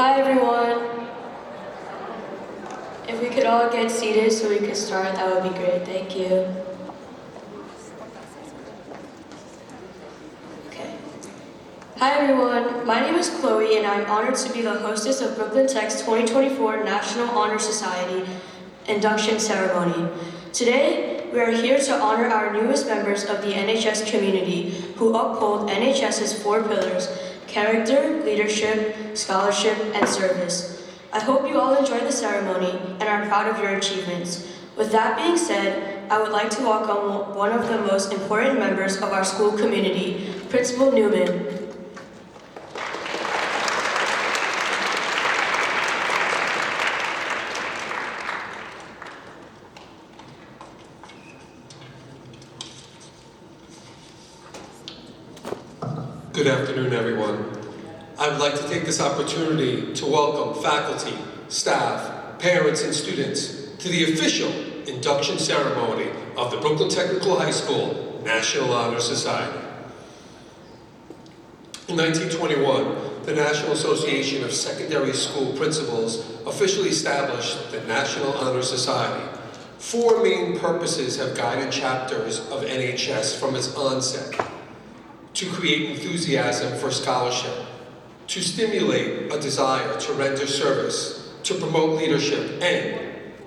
Hi everyone. If we could all get seated so we could start, that would be great. Thank you. Okay. Hi everyone. My name is Chloe and I'm honored to be the hostess of Brooklyn Tech's 2024 National Honor Society Induction Ceremony. Today, we are here to honor our newest members of the NHS community who uphold NHS's 4 pillars: character, leadership, scholarship, and service. I hope you all enjoy the ceremony and are proud of your achievements. With that being said, I would like to welcome one of the most important members of our school community, Principal Newman. Good afternoon, everyone. I would like to take this opportunity to welcome faculty, staff, parents, and students to the official induction ceremony of the Brooklyn Technical High School National Honor Society. In 1921, the National Association of Secondary School Principals officially established the National Honor Society. 4 main purposes have guided chapters of NHS from its onset: to create enthusiasm for scholarship, to stimulate a desire to render service, to promote leadership, and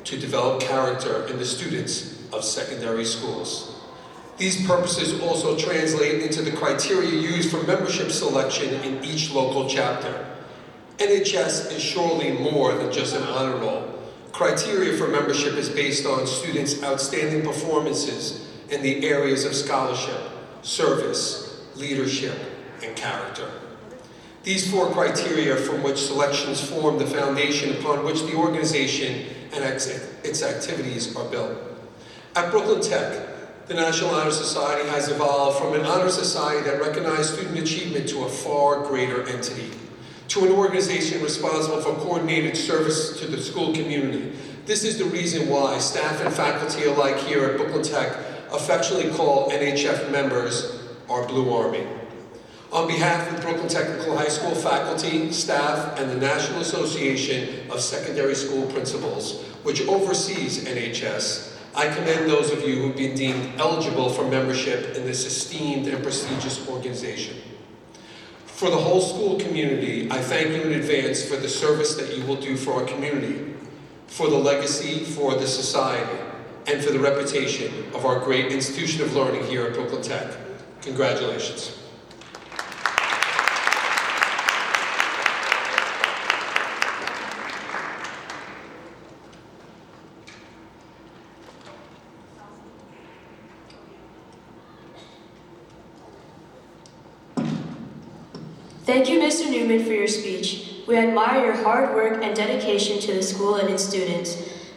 to develop character in the students of secondary schools. These purposes also translate into the criteria used for membership selection in each local chapter. NHS is surely more than just an honor roll. Criteria for membership is based on students' outstanding performances in the areas of scholarship, service, leadership, and character. These 4 criteria from which selections form the foundation upon which the organization and its activities are built. At Brooklyn Tech, the National Honor Society has evolved from an honor society that recognized student achievement to a far greater entity, to an organization responsible for coordinated service to the school community. This is the reason why staff and faculty alike here at Brooklyn Tech affectionately call NHF members our Blue Army. On behalf of Brooklyn Technical High School faculty, staff, and the National Association of Secondary School Principals, which oversees NHS, I commend those of you who've been deemed eligible for membership in this esteemed and prestigious organization. For the whole school community, I thank you in advance for the service that you will do for our community, for the legacy for the society, and for the reputation of our great institution of learning here at Brooklyn Tech. Congratulations. Thank you, Mr. Newman, for your speech. We admire your hard work and dedication to the school and its students.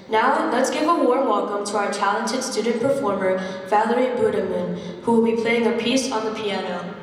Now, let's give a warm welcome to our talented student performer, Valerie Budeman, who will be playing a piece on the piano.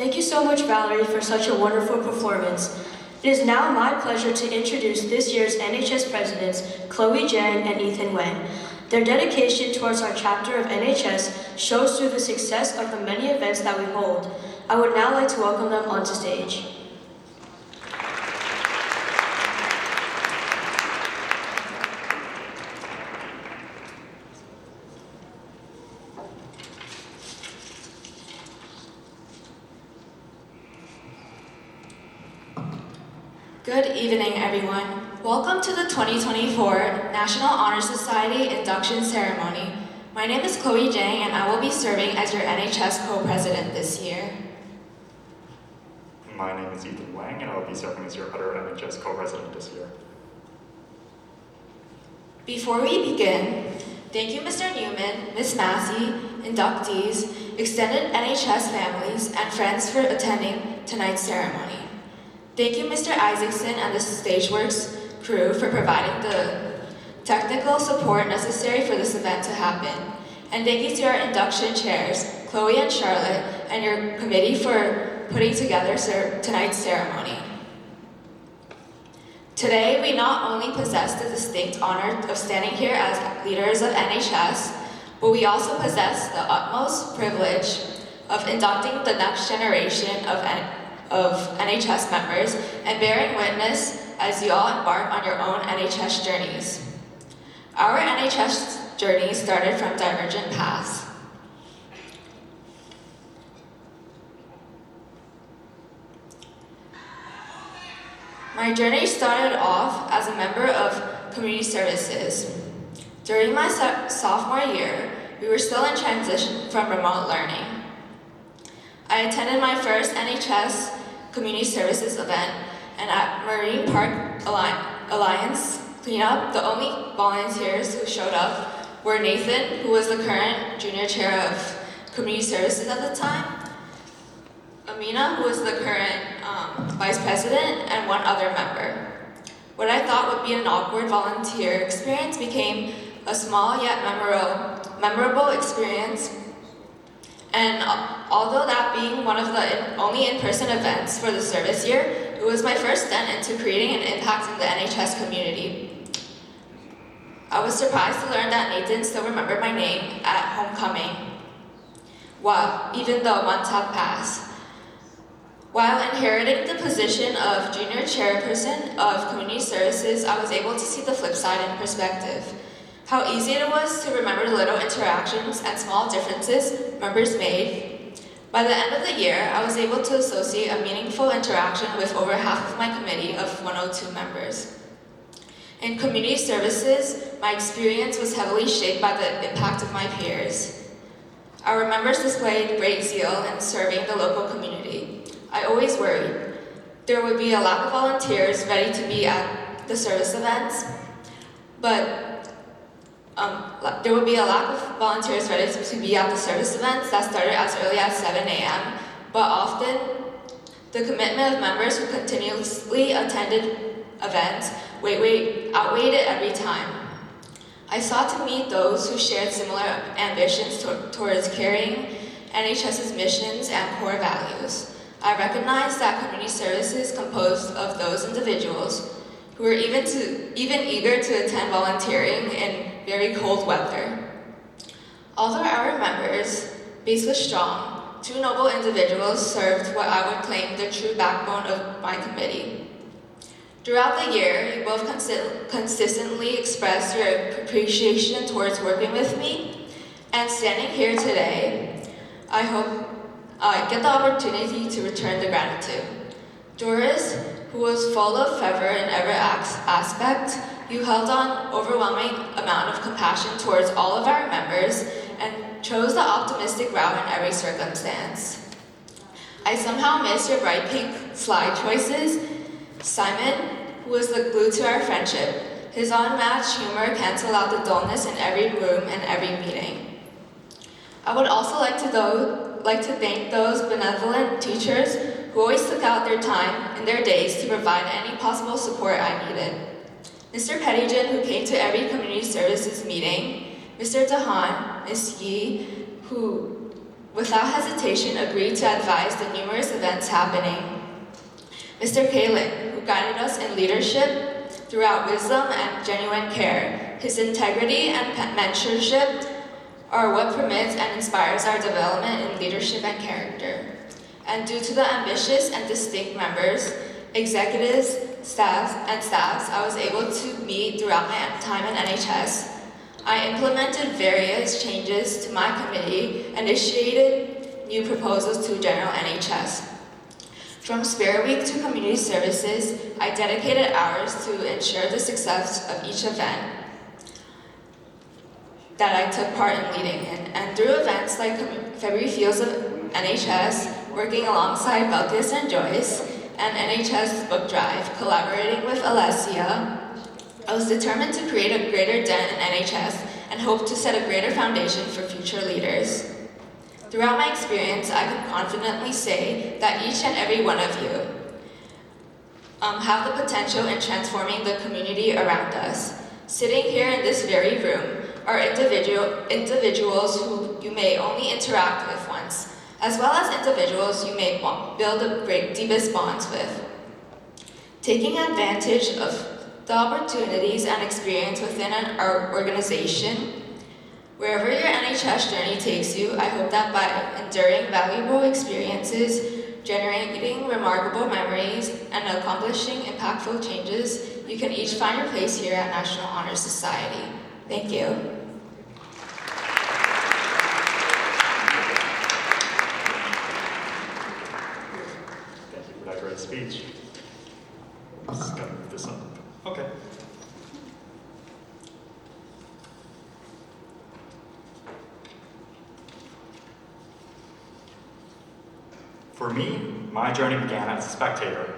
Thank you so much, Valerie, for such a wonderful performance. It is now my pleasure to introduce this year's NHS presidents, Chloe Jang and Ethan Wang. Their dedication towards our chapter of NHS shows through the success of the many events that we hold. I would now like to welcome them onto stage. Good evening, everyone. Welcome to the 2024 National Honor Society Induction Ceremony. My name is Chloe Jang, and I will be serving as your NHS co-president this year. My name is Ethan Wang, and I will be serving as your other NHS co-president this year. Before we begin, thank you, Mr. Newman, Ms. Massey, inductees, extended NHS families, and friends for attending tonight's ceremony. Thank you, Mr. Isaacson and the Stageworks crew for providing the technical support necessary for this event to happen. And thank you to our induction chairs, Chloe and Charlotte, and your committee for putting together tonight's ceremony. Today, we not only possess the distinct honor of standing here as leaders of NHS, but we also possess the utmost privilege of inducting the next generation of NHS members and bearing witness as you all embark on your own NHS journeys. Our NHS journey started from divergent paths. My journey started off as a member of community services. During my sophomore year, we were still in transition from remote learning. I attended my first NHS community services event, and at Marine Park Alliance cleanup, the only volunteers who showed up were Nathan, who was the current junior chair of community services at the time, Amina, who was the current vice president, and one other member. What I thought would be an awkward volunteer experience became a small yet memorable experience. And although that being one of the only in-person events for the service year, it was my first stint into creating an impact in the NHS community. I was surprised to learn that Nathan still remembered my name at homecoming, even though months have passed. While inheriting the position of junior chairperson of community services, I was able to see the flip side in perspective. How easy it was to remember the little interactions and small differences members made. By the end of the year, I was able to associate a meaningful interaction with over half of my committee of 102 members. In community services, my experience was heavily shaped by the impact of my peers. Our members displayed great zeal in serving the local community. I always worried there would be a lack of volunteers ready to be at the service events, but there would be a lack of volunteers ready to be at the service events that started as early as 7 a.m., but often the commitment of members who continuously attended events outweighed it every time. I sought to meet those who shared similar ambitions towards carrying NHS's missions and core values. I recognized that community services composed of those individuals who were even eager to attend volunteering in very cold weather. Although our members' base was strong, two noble individuals served what I would claim the true backbone of my committee. Throughout the year, you both consistently expressed your appreciation towards working with me, and standing here today, I hope I get the opportunity to return the gratitude. Doris, who was full of fervor in every aspect, you held an overwhelming amount of compassion towards all of our members and chose the optimistic route in every circumstance. I somehow miss your bright pink slide choices. Simon, who was the glue to our friendship, his unmatched humor canceled out the dullness in every room and every meeting. I would also like to thank those benevolent teachers who always took out their time in their days to provide any possible support I needed. Mr. Pettigen, who came to every community services meeting, Mr. Dahan, Ms. Yi, who without hesitation, agreed to advise the numerous events happening. Mr. Kalin, who guided us in leadership throughout wisdom and genuine care. His integrity and mentorship are what permits and inspires our development in leadership and character. And due to the ambitious and distinct members, executives, staffs, I was able to meet throughout my time in NHS. I implemented various changes to my committee and initiated new proposals to general NHS. From Spirit Week to community services, I dedicated hours to ensure the success of each event that I took part in leading in. And through events like February Fields of NHS, working alongside Belkis and Joyce, and NHS Book Drive, collaborating with Alessia, I was determined to create a greater dent in NHS and hope to set a greater foundation for future leaders. Throughout my experience, I can confidently say that each and every one of you have the potential in transforming the community around us. Sitting here in this very room are individuals who you may only interact with once, as well as individuals you may build the deepest bonds with. Taking advantage of the opportunities and experience within our organization, wherever your NHS journey takes you, I hope that by enduring valuable experiences, generating remarkable memories, and accomplishing impactful changes, you can each find your place here at National Honor Society. Thank you. Thank you for that great speech. Just gotta move this up. Okay. For me, my journey began as a spectator.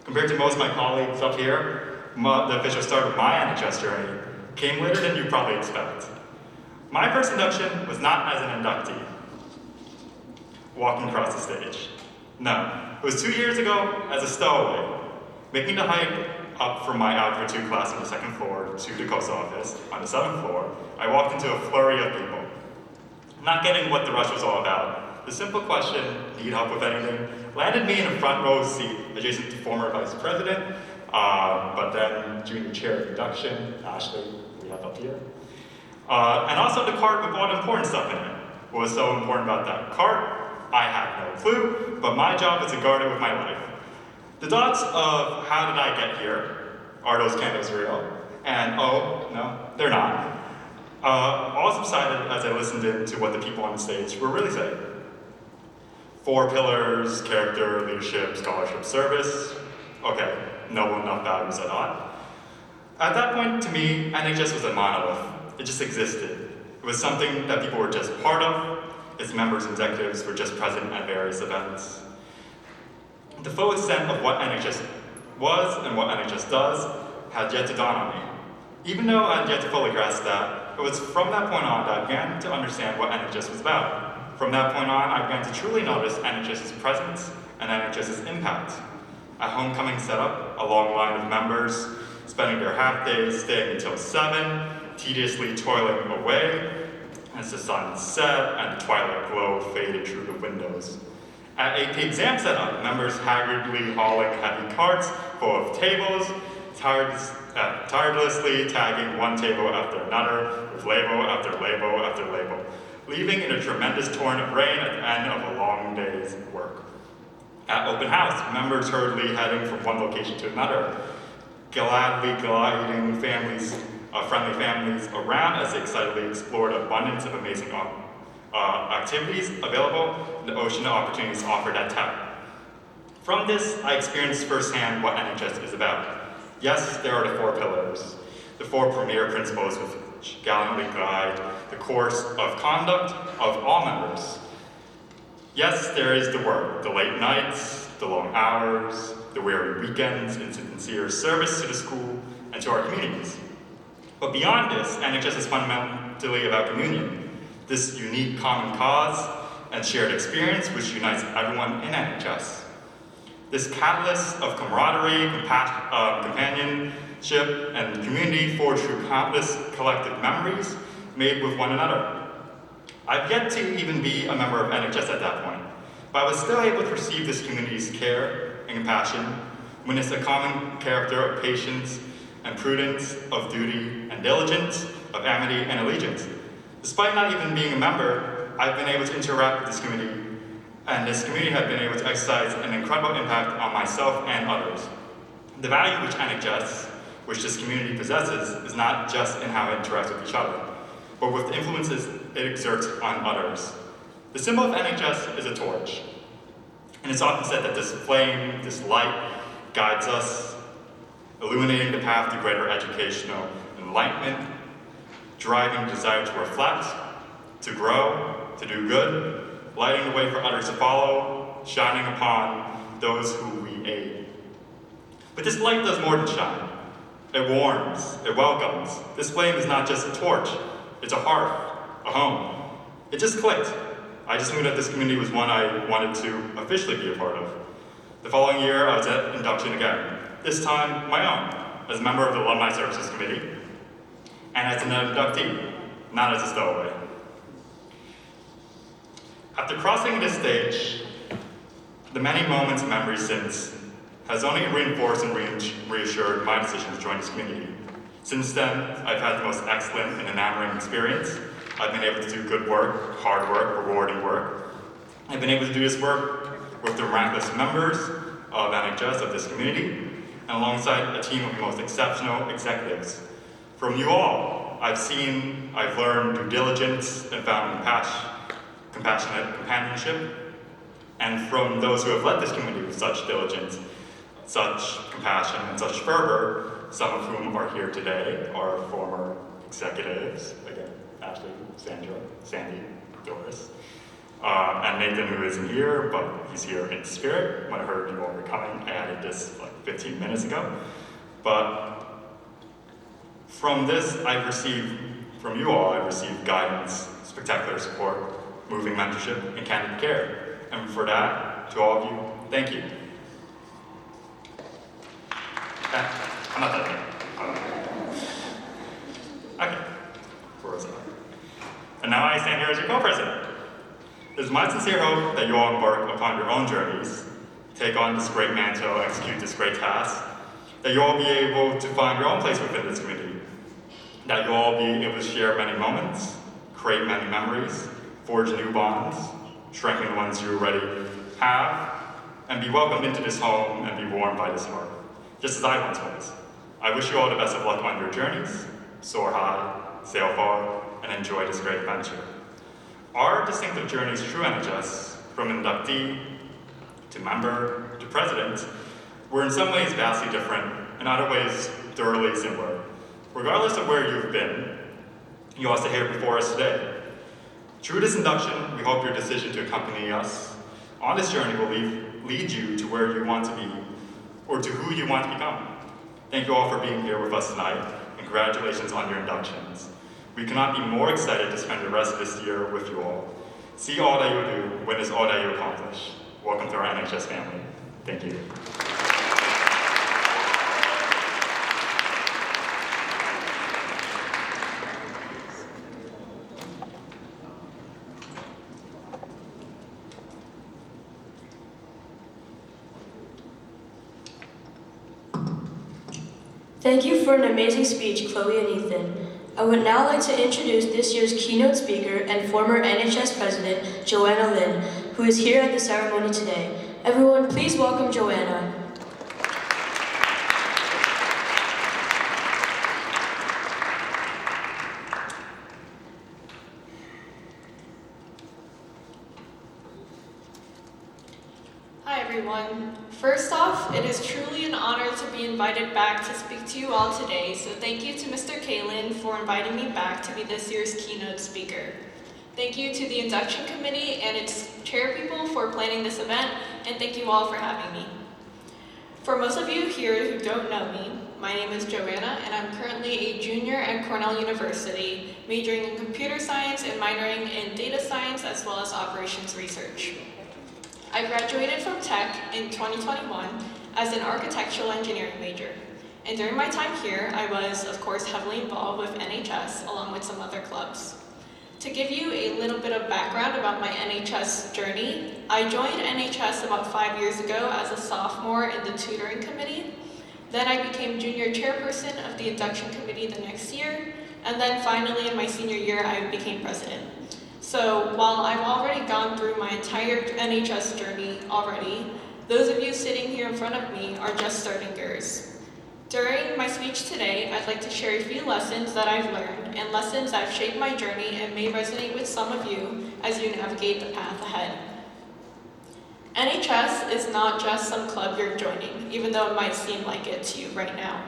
Compared to most of my colleagues up here, the official start of my NHS journey came later than you probably expect. My first induction was not as an inductee, walking across the stage. No, it was 2 years ago as a stowaway, making the hike up from my Algebra 2 class on the 2nd floor to the coast office on the 7th floor. I walked into a flurry of people, not getting what the rush was all about. The simple question, need help with anything, landed me in a front row seat adjacent to former vice president, but then junior chair of induction, Ashley, we have up here. And also the cart with all the important stuff in it. What was so important about that cart? I had no clue, but my job was to guard it with my life. The dots of how did I get here? Are those candles real? And oh, no, they're not. All subsided as I listened in to what the people on the stage were really saying. 4 pillars: character, leadership, scholarship, service. Okay, noble enough values, I thought. At that point, to me, NHS was a monolith. It just existed. It was something that people were just part of. Its members and executives were just present at various events. The full extent of what NHS was and what NHS does had yet to dawn on me. Even though I had yet to fully grasp that, it was from that point on that I began to understand what NHS was about. From that point on, I began to truly notice NHS's presence and NHS's impact. A homecoming setup, a long line of members, spending their half days staying until 7, tediously toiling away, as the sun set and the twilight glow faded through the windows. At AP exam setup, members haggardly hauling heavy carts full of tables, tirelessly tagging one table after another with label after label after label, leaving in a tremendous torrent of rain at the end of a long day's work. At open house, members hurriedly heading from one location to another, gladly gliding friendly families around as they excitedly explored abundance of amazing activities available and the ocean of opportunities offered at TAP. From this, I experienced firsthand what NHS is about. Yes, there are the 4 pillars, the 4 premier principles which gallantly guide the course of conduct of all members. Yes, there is the work, the late nights, the long hours, the weary weekends, and sincere service to the school and to our communities. But beyond this, NHS is fundamentally about communion, this unique common cause and shared experience which unites everyone in NHS. This catalyst of camaraderie, companionship, and community forged through countless collective memories made with one another. I've yet to even be a member of NHS at that point, but I was still able to receive this community's care and compassion, witness a common character of patience and prudence, of duty and diligence, of amity and allegiance. Despite not even being a member, I've been able to interact with this community, and this community has been able to exercise an incredible impact on myself and others. The value which NHS, which this community possesses, is not just in how it interacts with each other, but with the influences it exerts on others. The symbol of NHS is a torch, and it's often said that this flame, this light, guides us, illuminating the path to greater educational enlightenment, driving desire to reflect, to grow, to do good, lighting the way for others to follow, shining upon those who we aid. But this light does more than shine. It warms, it welcomes. This flame is not just a torch, it's a hearth, a home. It just clicked. I just knew that this community was one I wanted to officially be a part of. The following year, I was at induction again, this time my own, as a member of the Alumni Services Committee, and as an inductee, not as a stowaway. After crossing this stage, the many moments and memories since has only reinforced and reassured my decision to join this community. Since then, I've had the most excellent and enamoring experience. I've been able to do good work, hard work, rewarding work. I've been able to do this work with the miraculous members of NHS, of this community, and alongside a team of the most exceptional executives. From you all, I've learned due diligence and found compassionate companionship. And from those who have led this community with such diligence, such compassion, and such fervor, some of whom are here today, are former executives, again, Ashley, Sandra, Sandy, Doris, and Nathan, who isn't here, but he's here in spirit. When I heard you all were coming, I added this like 15 minutes ago. But from this, from you all, I've received guidance, spectacular support, moving mentorship, and candid care. And for that, to all of you, thank you. Okay, I'm not done yet. Okay, where was I? And now I stand here as your co-president. It is my sincere hope that you all embark upon your own journeys, take on this great mantle, execute this great task, that you all be able to find your own place within this community, that you all be able to share many moments, create many memories, forge new bonds, strengthen the ones you already have, and be welcomed into this home and be warmed by this heart, just as I once was. I wish you all the best of luck on your journeys. Soar high, sail far, and enjoy this great adventure. Our distinctive journeys through NHS, from inductee to member to president, were in some ways vastly different, in other ways thoroughly similar. Regardless of where you've been, you all sit here before us today. Through this induction, we hope your decision to accompany us on this journey will lead you to where you want to be, or to who you want to become. Thank you all for being here with us tonight, and congratulations on your inductions. We cannot be more excited to spend the rest of this year with you all. See all that you do, witness all that you accomplish. Welcome to our NHS family. Thank you. Thank you for an amazing speech, Chloe and Ethan. I would now like to introduce this year's keynote speaker and former NHS President, Joanna Lynn, who is here at the ceremony today. Everyone, please welcome Joanna. Hi everyone. First off, it is truly an honor to be invited back to speak to you all today, so thank you to Mr. Kalin for inviting me back to be this year's keynote speaker. Thank you to the induction committee and its chairpeople for planning this event, and thank you all for having me. For most of you here who don't know me, my name is Joanna, and I'm currently a junior at Cornell University, majoring in computer science and minoring in data science as well as operations research. I graduated from Tech in 2021 as an architectural engineering major. And during my time here, I was, of course, heavily involved with NHS along with some other clubs. To give you a little bit of background about my NHS journey, I joined NHS about 5 years ago as a sophomore in the tutoring committee. Then I became junior chairperson of the induction committee the next year, and then finally in my senior year I became president. So while I've already gone through my entire NHS journey already, those of you sitting here in front of me are just starting yours. During my speech today, I'd like to share a few lessons that I've learned and lessons that have shaped my journey and may resonate with some of you as you navigate the path ahead. NHS is not just some club you're joining, even though it might seem like it to you right now.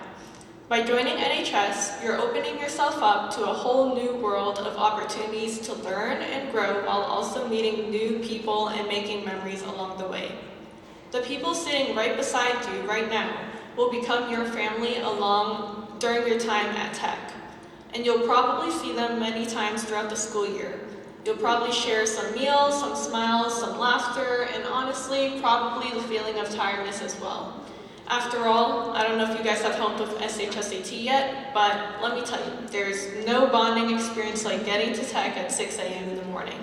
By joining NHS, you're opening yourself up to a whole new world of opportunities to learn and grow while also meeting new people and making memories along the way. The people sitting right beside you right now will become your family during your time at Tech. And you'll probably see them many times throughout the school year. You'll probably share some meals, some smiles, some laughter, and honestly, probably the feeling of tiredness as well. After all, I don't know if you guys have helped with SHSAT yet, but let me tell you, there's no bonding experience like getting to Tech at 6 a.m. in the morning.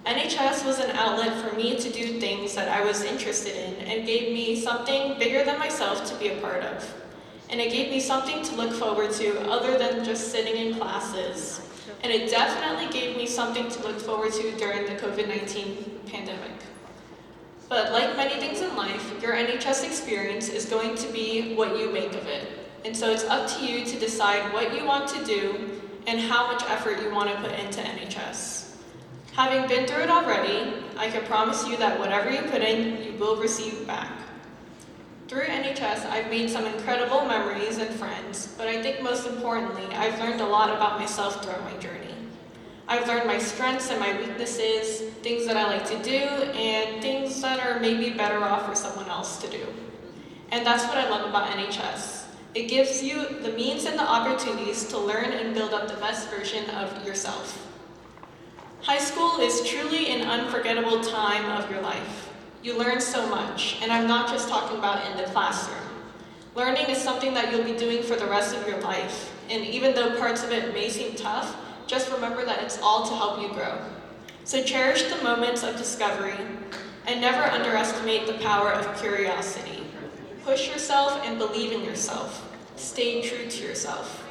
NHS was an outlet for me to do things that I was interested in and gave me something bigger than myself to be a part of. And it gave me something to look forward to other than just sitting in classes. And it definitely gave me something to look forward to during the COVID-19 pandemic. But like many things in life, your NHS experience is going to be what you make of it. And so it's up to you to decide what you want to do and how much effort you want to put into NHS. Having been through it already, I can promise you that whatever you put in, you will receive back. Through NHS, I've made some incredible memories and friends, but I think most importantly, I've learned a lot about myself throughout my journey. I've learned my strengths and my weaknesses, things that I like to do, and things that are maybe better off for someone else to do. And that's what I love about NHS. It gives you the means and the opportunities to learn and build up the best version of yourself. High school is truly an unforgettable time of your life. You learn so much, and I'm not just talking about in the classroom. Learning is something that you'll be doing for the rest of your life, and even though parts of it may seem tough, just remember that it's all to help you grow. So cherish the moments of discovery, and never underestimate the power of curiosity. Push yourself and believe in yourself. Stay true to yourself.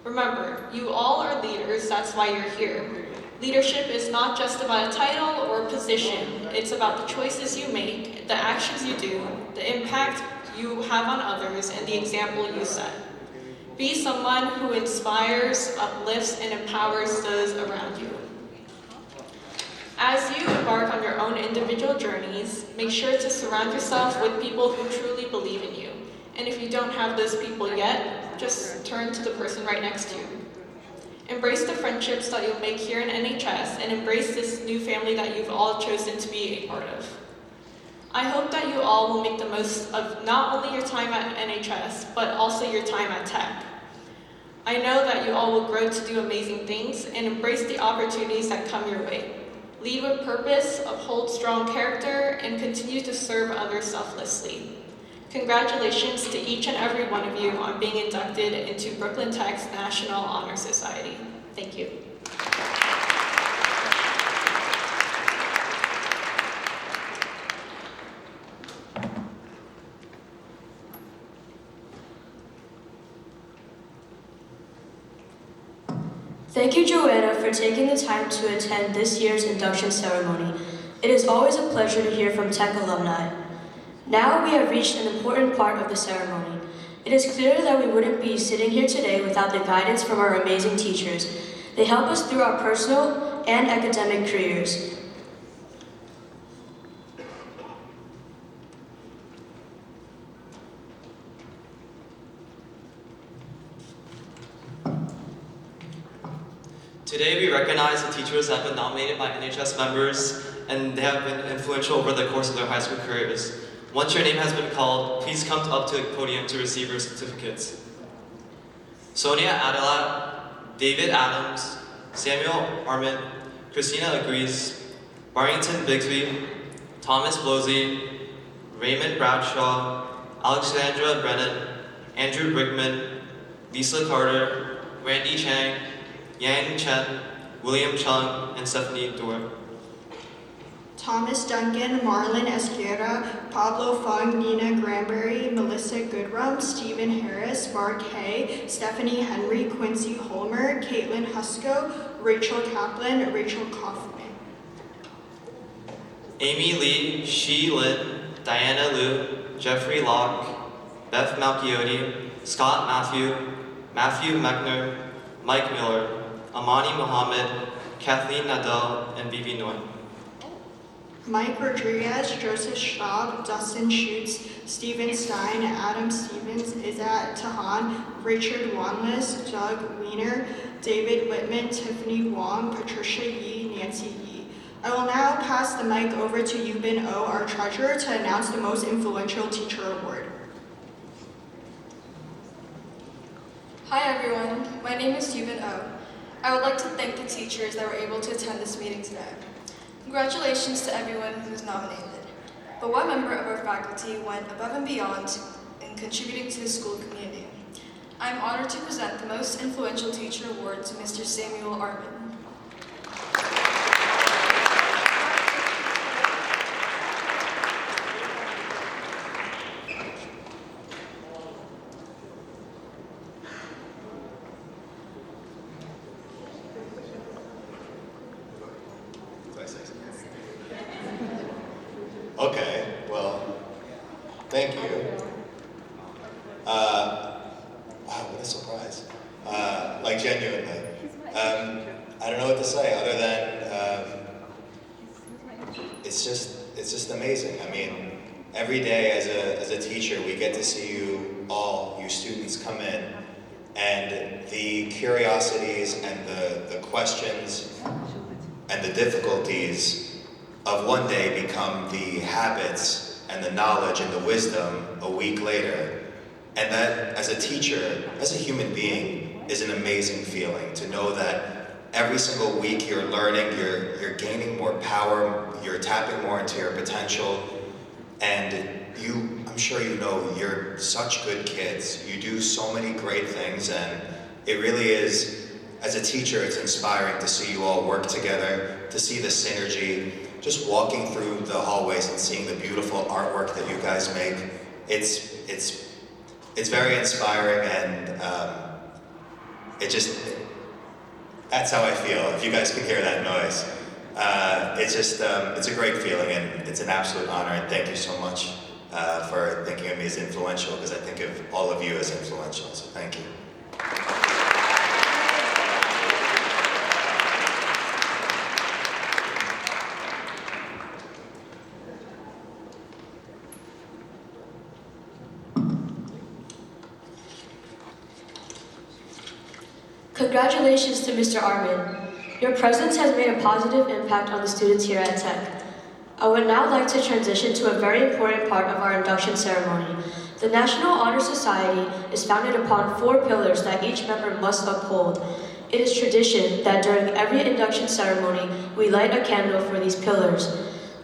Remember, you all are leaders, that's why you're here. Leadership is not just about a title or a position. It's about the choices you make, the actions you do, the impact you have on others, and the example you set. Be someone who inspires, uplifts, and empowers those around you. As you embark on your own individual journeys, make sure to surround yourself with people who truly believe in you. And if you don't have those people yet, just turn to the person right next to you. Embrace the friendships that you'll make here in NHS and embrace this new family that you've all chosen to be a part of. I hope that you all will make the most of not only your time at NHS, but also your time at Tech. I know that you all will grow to do amazing things and embrace the opportunities that come your way. Lead with purpose, uphold strong character, and continue to serve others selflessly. Congratulations to each and every one of you on being inducted into Brooklyn Tech's National Honor Society. Thank you. Thank you, Joanna, for taking the time to attend this year's induction ceremony. It is always a pleasure to hear from Tech alumni. Now we have reached an important part of the ceremony. It is clear that we wouldn't be sitting here today without the guidance from our amazing teachers. They help us through our personal and academic careers. Today we recognize the teachers that have been nominated by NHS members and they have been influential over the course of their high school careers. Once your name has been called, please come up to the podium to receive your certificates. Sonia Adelat, David Adams, Samuel Arment, Christina Agrees, Barrington Bigsby, Thomas Blosey, Raymond Bradshaw, Alexandra Brennan, Andrew Brickman, Lisa Carter, Randy Chang, Yang Chen, William Chung, and Stephanie Dort. Thomas Duncan, Marlon Esquerra, Pablo Fung, Nina Granberry, Melissa Goodrum, Stephen Harris, Mark Hay, Stephanie Henry, Quincy Holmer, Caitlin Husko, Rachel Kaplan, Rachel Kaufman. Amy Lee, Shi Lin, Diana Liu, Jeffrey Locke, Beth Malchiotti, Scott Matthew, Matthew Mechner, Mike Miller, Amani Mohammed, Kathleen Nadell, and Vivi Nguyen. Mike Rodriguez, Joseph Schwab, Dustin Schutz, Stephen Stein, Adam Stevens, Izzat Tahan, Richard Wanless, Doug Wiener, David Whitman, Tiffany Wong, Patricia Yee, Nancy Yee. I will now pass the mic over to Yubin O, our treasurer, to announce the most influential teacher award. Hi everyone, my name is Yubin O. I would like to thank the teachers that were able to attend this meeting today. Congratulations to everyone who was nominated. But one member of our faculty went above and beyond in contributing to the school community. I am honored to present the Most Influential Teacher Award to Mr. Samuel Armin. Okay, well, thank you. Wow, what a surprise. Like genuinely. I don't know what to say other than it's just amazing. I mean, every day as a teacher, we get to see you all, you students, come in, and the curiosities and the questions and the difficulties of one day become the habits and the knowledge and the wisdom a week later. And that, as a teacher, as a human being, is an amazing feeling to know that every single week you're learning, you're gaining more power, you're tapping more into your potential, and I'm sure you know, you're such good kids. You do so many great things, and it really is, as a teacher, it's inspiring to see you all work together, to see the synergy, just walking through the hallways and seeing the beautiful artwork that you guys make. It's very inspiring, and that's how I feel. If you guys can hear that noise, it's a great feeling, and it's an absolute honor. And thank you so much for thinking of me as influential, because I think of all of you as influential. So thank you. Congratulations to Mr. Armin. Your presence has made a positive impact on the students here at Tech. I would now like to transition to a very important part of our induction ceremony. The National Honor Society is founded upon 4 pillars that each member must uphold. It is tradition that during every induction ceremony, we light a candle for these pillars.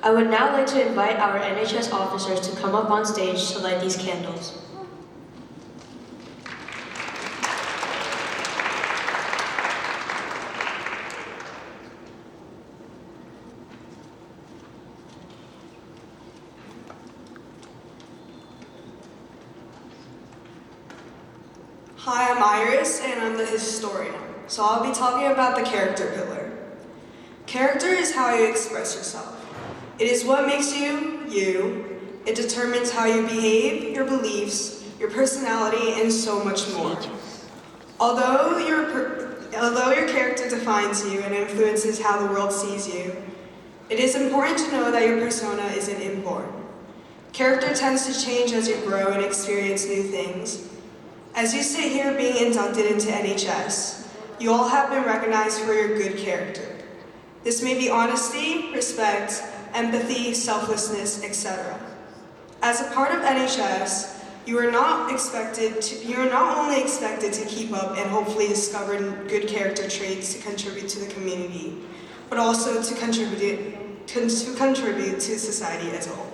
I would now like to invite our NHS officers to come up on stage to light these candles. Hi, I'm Iris, and I'm the historian. So I'll be talking about the character pillar. Character is how you express yourself. It is what makes you, you. It determines how you behave, your beliefs, your personality, and so much more. Although your character defines you and influences how the world sees you, it is important to know that your persona isn't inborn. Character tends to change as you grow and experience new things. As you sit here being inducted into NHS, you all have been recognized for your good character. This may be honesty, respect, empathy, selflessness, etc. As a part of NHS, you are not only expected to keep up and hopefully discover good character traits to contribute to the community, but also to contribute to society as a whole.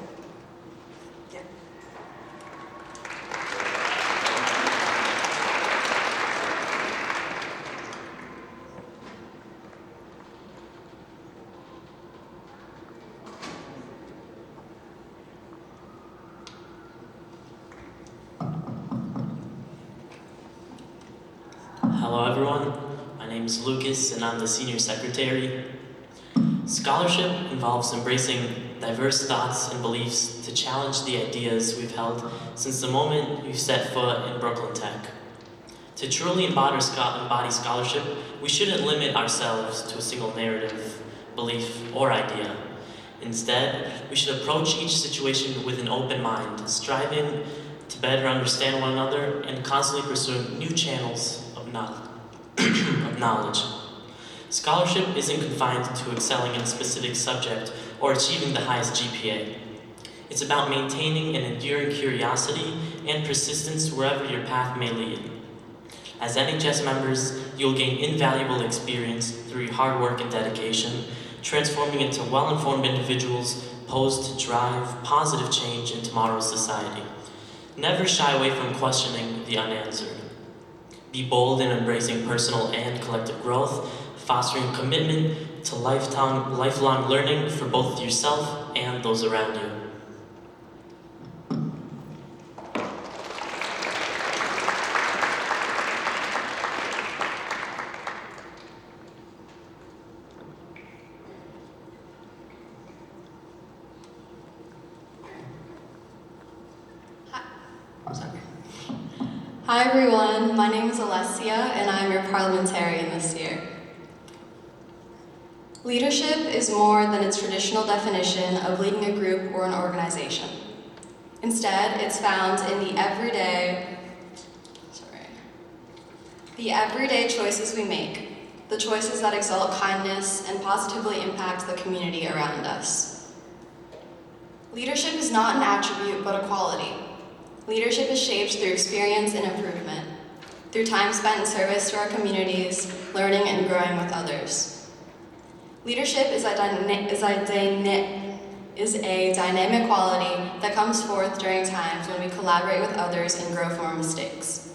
everyone. My name is Lucas and I'm the Senior Secretary. Scholarship involves embracing diverse thoughts and beliefs to challenge the ideas we've held since the moment you set foot in Brooklyn Tech. To truly embody scholarship, we shouldn't limit ourselves to a single narrative, belief, or idea. Instead, we should approach each situation with an open mind, striving to better understand one another and constantly pursuing new channels of knowledge. Scholarship isn't confined to excelling in a specific subject or achieving the highest GPA. It's about maintaining an enduring curiosity and persistence wherever your path may lead. As NHS members, you'll gain invaluable experience through your hard work and dedication, transforming into well-informed individuals posed to drive positive change in tomorrow's society. Never shy away from questioning the unanswered. Be bold in embracing personal and collective growth, fostering commitment to lifelong learning for both yourself and those around you. Hi everyone, my name is Alessia and I'm your parliamentarian this year. Leadership is more than its traditional definition of leading a group or an organization. Instead, it's found in the everyday choices we make, the choices that exalt kindness and positively impact the community around us. Leadership is not an attribute but a quality. Leadership is shaped through experience and improvement, through time spent in service to our communities, learning and growing with others. Leadership is a dynamic quality that comes forth during times when we collaborate with others and grow from our mistakes.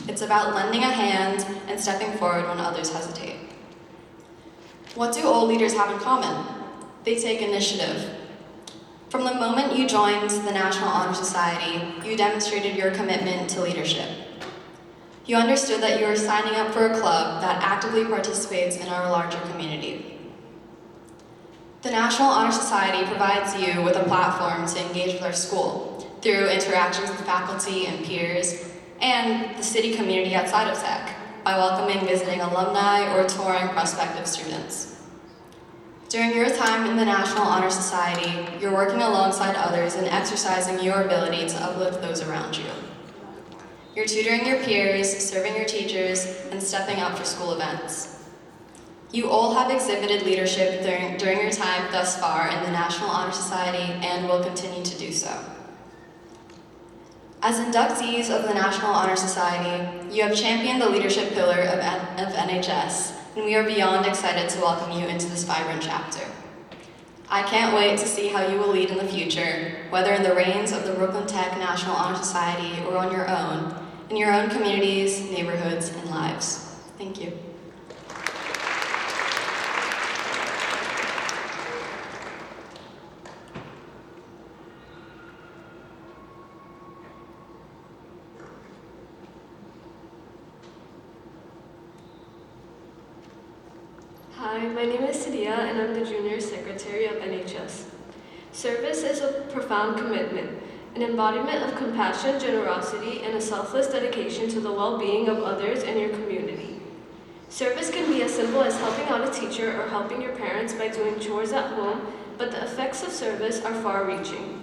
It's about lending a hand and stepping forward when others hesitate. What do all leaders have in common? They take initiative. From the moment you joined the National Honor Society, you demonstrated your commitment to leadership. You understood that you were signing up for a club that actively participates in our larger community. The National Honor Society provides you with a platform to engage with our school through interactions with faculty and peers, and the city community outside of Tech by welcoming visiting alumni or touring prospective students. During your time in the National Honor Society, you're working alongside others and exercising your ability to uplift those around you. You're tutoring your peers, serving your teachers, and stepping up for school events. You all have exhibited leadership during your time thus far in the National Honor Society and will continue to do so. As inductees of the National Honor Society, you have championed the leadership pillar of NHS, and we are beyond excited to welcome you into this vibrant chapter. I can't wait to see how you will lead in the future, whether in the reins of the Brooklyn Tech National Honor Society or on your own, in your own communities, neighborhoods, and lives. Thank you. Hi, my name is Sadia and I'm the Junior Secretary of NHS. Service is a profound commitment, an embodiment of compassion, generosity, and a selfless dedication to the well-being of others and your community. Service can be as simple as helping out a teacher or helping your parents by doing chores at home, but the effects of service are far-reaching.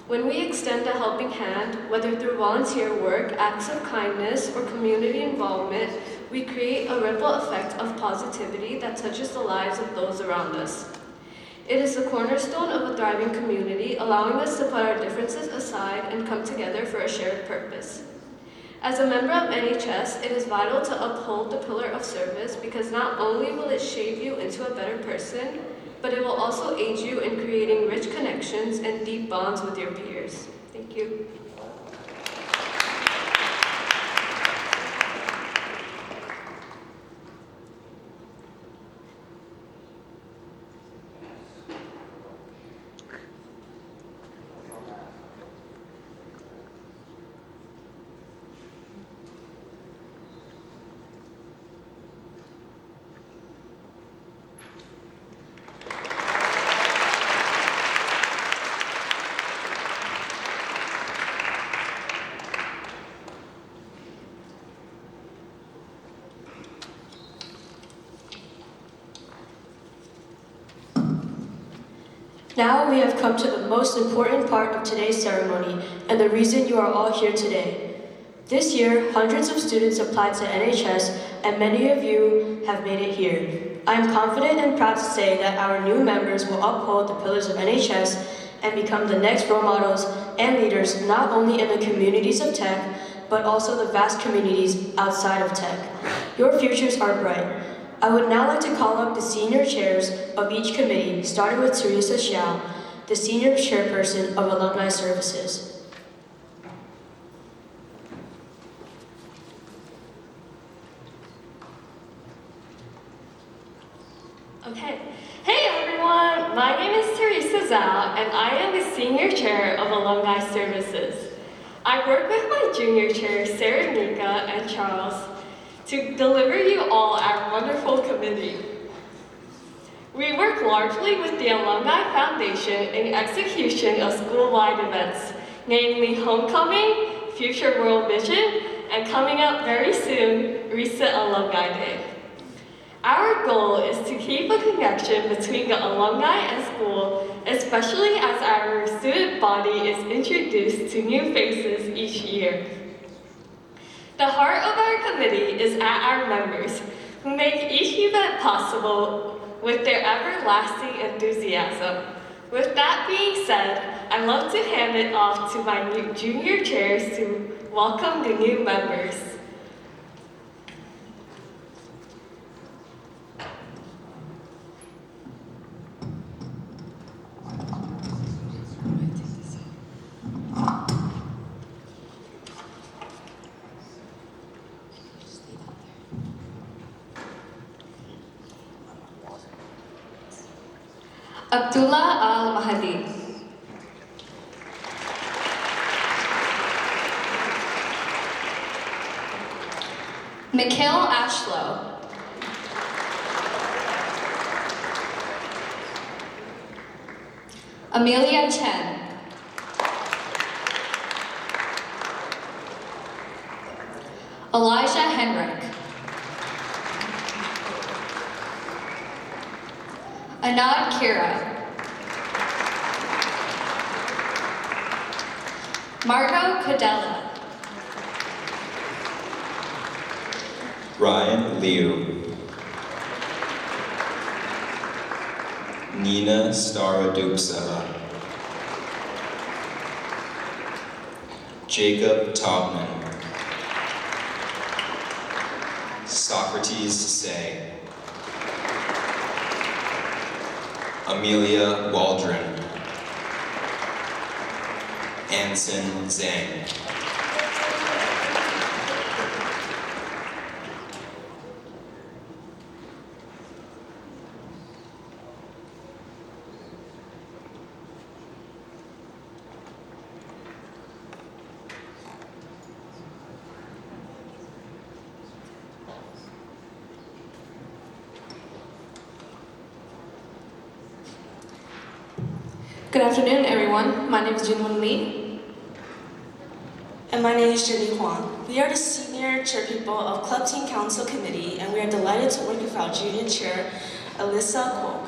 When we extend a helping hand, whether through volunteer work, acts of kindness, or community involvement, we create a ripple effect of positivity that touches the lives of those around us. It is the cornerstone of a thriving community, allowing us to put our differences aside and come together for a shared purpose. As a member of NHS, it is vital to uphold the pillar of service because not only will it shape you into a better person, but it will also aid you in creating rich connections and deep bonds with your peers. Thank you. Now we have come to the most important part of today's ceremony and the reason you are all here today. This year, hundreds of students applied to NHS and many of you have made it here. I am confident and proud to say that our new members will uphold the pillars of NHS and become the next role models and leaders not only in the communities of tech, but also the vast communities outside of tech. Your futures are bright. I would now like to call up the senior chairs of each committee, starting with Teresa Xiao, the senior chairperson of Alumni Services. Okay. Hey everyone, my name is Teresa Zhao and I am the senior chair of Alumni Services. I work with my junior chairs, Sarah, Nika, and Charles, to deliver you all our wonderful committee. We work largely with the Alumni Foundation in execution of school-wide events, namely Homecoming, Future World Vision, and coming up very soon, Recent Alumni Day. Our goal is to keep a connection between the alumni and school, especially as our student body is introduced to new faces each year. The heart of our committee is at our members, who make each event possible with their everlasting enthusiasm. With that being said, I'd love to hand it off to my new junior chairs to welcome the new members. Abdullah Al-Mahdi. Mikhail Ashlow. Amelia Chen. Elijah Henrik. Anad Kira. Margot Cadella. Ryan Liu. Nina Starodubseva. Jacob Topman. Socrates Say. Amelia Waldron. Anson Zhang. Good afternoon, everyone. My name is Junwon Lee. And my name is Jenny Huang. We are the senior chairpeople of Club Team Council Committee, and we are delighted to work with our junior chair, Alyssa Kwok.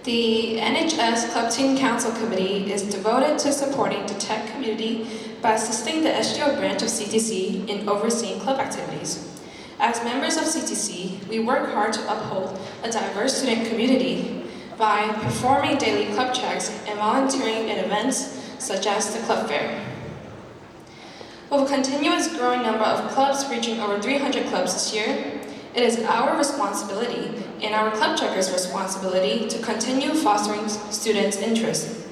The NHS Club Team Council Committee is devoted to supporting the tech community by assisting the SGO branch of CTC in overseeing club activities. As members of CTC, we work hard to uphold a diverse student community by performing daily club checks and volunteering in events such as the club fair. With a continuous growing number of clubs reaching over 300 clubs this year, it is our responsibility and our club checkers' responsibility to continue fostering students' interest.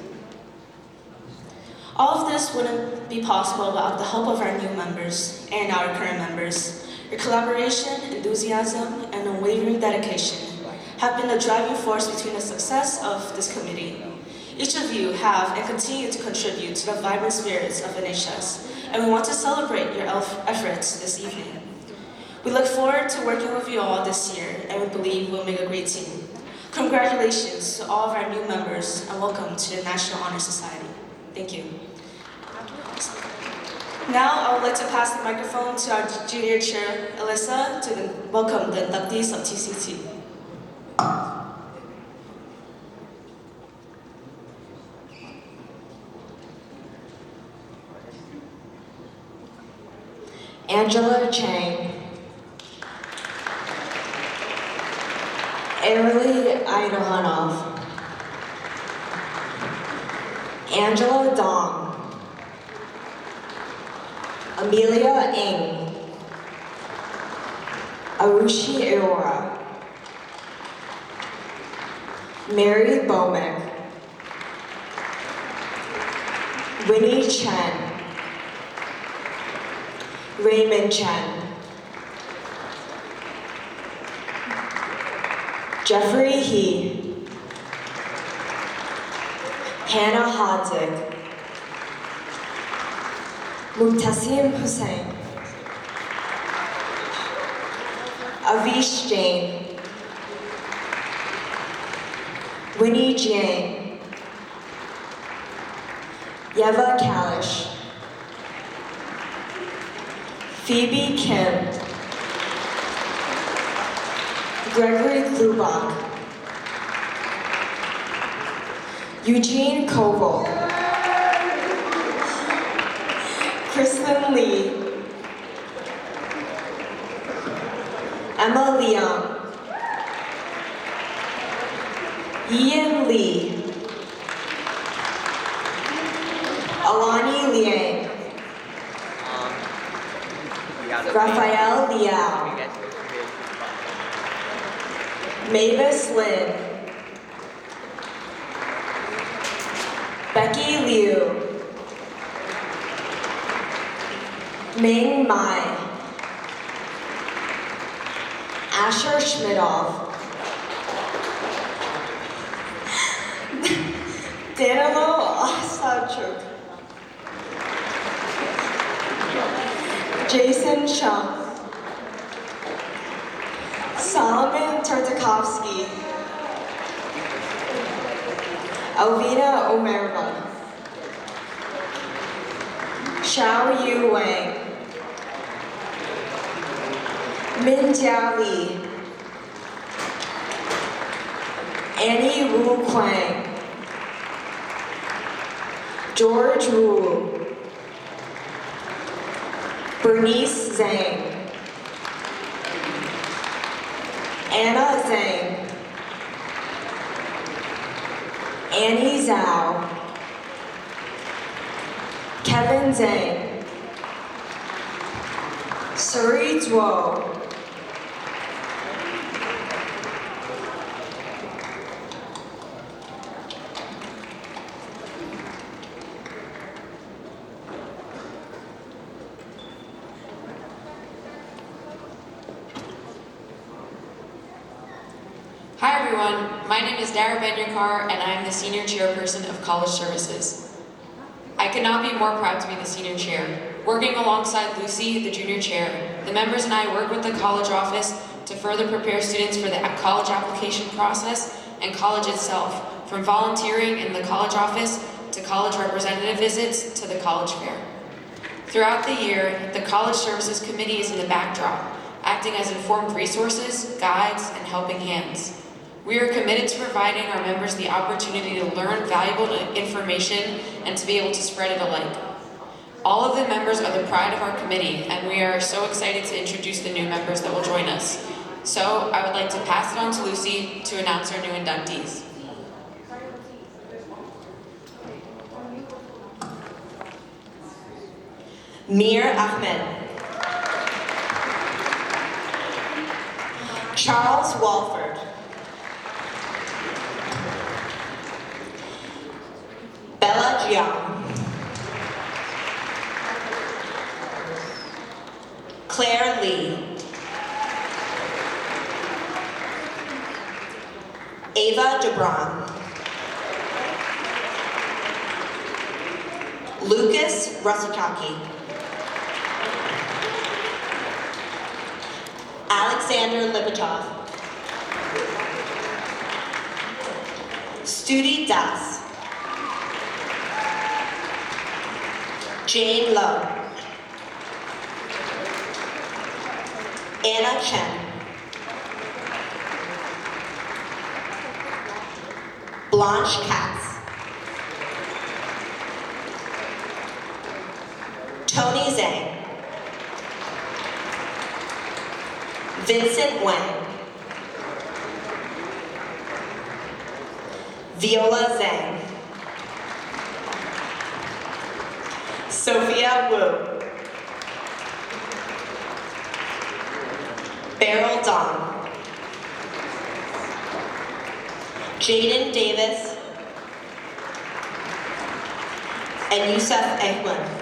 All of this wouldn't be possible without the help of our new members and our current members. Your collaboration, enthusiasm, and unwavering dedication have been the driving force between the success of this committee. Each of you have and continue to contribute to the vibrant spirits of NHS, and we want to celebrate your efforts this evening. We look forward to working with you all this year, and we believe we'll make a great team. Congratulations to all of our new members, and welcome to the National Honor Society. Thank you. Now, I would like to pass the microphone to our junior chair, Alyssa, to welcome the inductees of TCT. Angela Chang. Airly Idahanov. Angela Dong. Amelia Ng. Arushi Aora. Mary Bomek. Winnie Chen. Raymond Chen. Jeffrey He. Hannah Hodzik. Muktasim Hussain. Avish Jain. Winnie Jiang. Yeva Kalish. Phoebe Kim. Gregory Klubach. Eugene Koval. Kristen Lee. Emma Leon. Ian Lee. Alani Liang. Raphael Liao. Mavis Lin. Becky Liu. Ming Mai. Asher Schmidoff. Danilo Osachuk. Jason Chung. Solomon Tartakovsky. Alvina Omerva. Xiao Yu Wang. Min Jia Li. Annie Wu Kwang. George Wu. Bernice Zhang. Anna Zhang. Annie Zhao. Kevin Zhang. Suri Zhuo. Hi everyone, my name is Dara Benyakar and I am the Senior Chairperson of College Services. I could not be more proud to be the Senior Chair. Working alongside Lucy, the Junior Chair, the members and I work with the college office to further prepare students for the college application process and college itself, from volunteering in the college office to college representative visits to the college fair. Throughout the year, the College Services Committee is in the backdrop, acting as informed resources, guides, and helping hands. We are committed to providing our members the opportunity to learn valuable information and to be able to spread it alike. All of the members are the pride of our committee, and we are so excited to introduce the new members that will join us. So I would like to pass it on to Lucy to announce our new inductees. Mir Ahmed. Charles Walford. Bella Jiang. Claire Lee. Ava Debron. Lucas Rusataki. Alexander Lipitov. Studi Das. Jane Lowe. Anna Chen. Blanche Katz. Tony Zhang. Vincent Wang, Viola Zhang, Sophia Wu, Beryl Dong, Jaden Davis, and Yusuf Ahmed.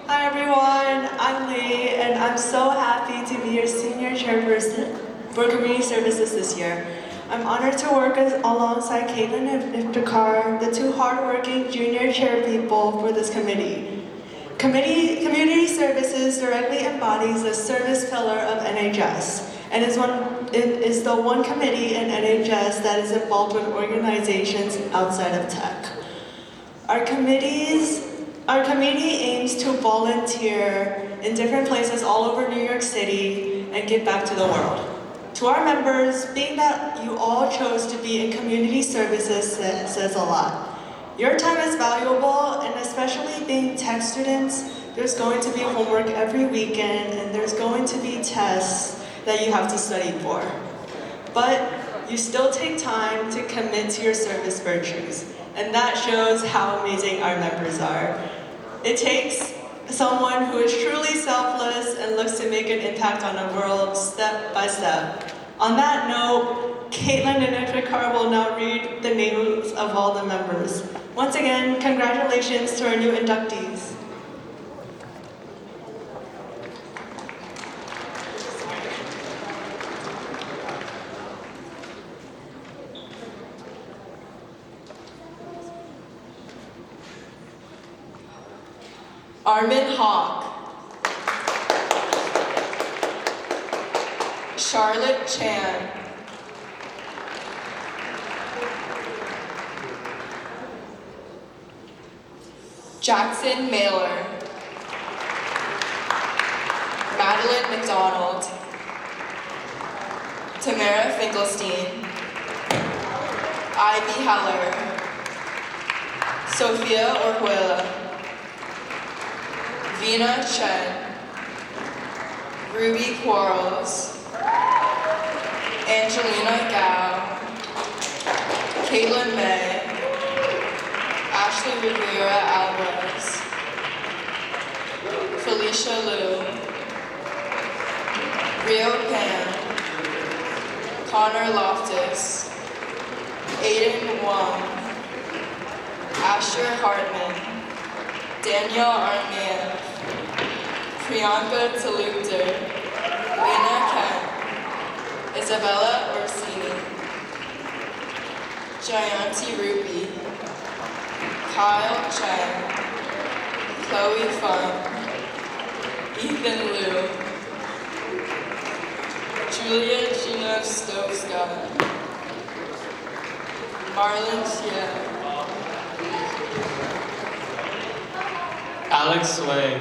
Hi everyone, I'm Lee, and I'm so happy to be your senior chairperson for community services this year. I'm honored to work alongside Caitlin and Iftikhar, the two hardworking junior chair people for this committee. Community services directly embodies the service pillar of NHS and is the one committee in NHS that is involved with organizations outside of tech. Our committee aims to volunteer in different places all over New York City and give back to the world. To our members, being that you all chose to be in community services says a lot. Your time is valuable, and especially being tech students, there's going to be homework every weekend and there's going to be tests that you have to study for. But you still take time to commit to your service virtues, and that shows how amazing our members are. It takes someone who is truly selfless and looks to make an impact on the world step by step. On that note, Caitlin and Iftikhar will now read the names of all the members. Once again, congratulations to our new inductees. Armin Hawk, Charlotte Chan, Jackson Mailer, Madeline McDonald, Tamara Finkelstein, Ivy Heller, Sophia Orjuela, Vina Chen, Ruby Quarles, Angelina Gao, Caitlin May, Ashley Rivera Alvarez, Felicia Liu, Rio Pan, Connor Loftus, Aiden Wong, Asher Hartman, Danielle Armand, Priyanka Talukdar, Lena Kent, Isabella Orsini, Jayanti Ruby, Kyle Chen, Chloe Fung, Ethan Liu, Julia Chinovstovska, Marlon Xie, Alex Wang,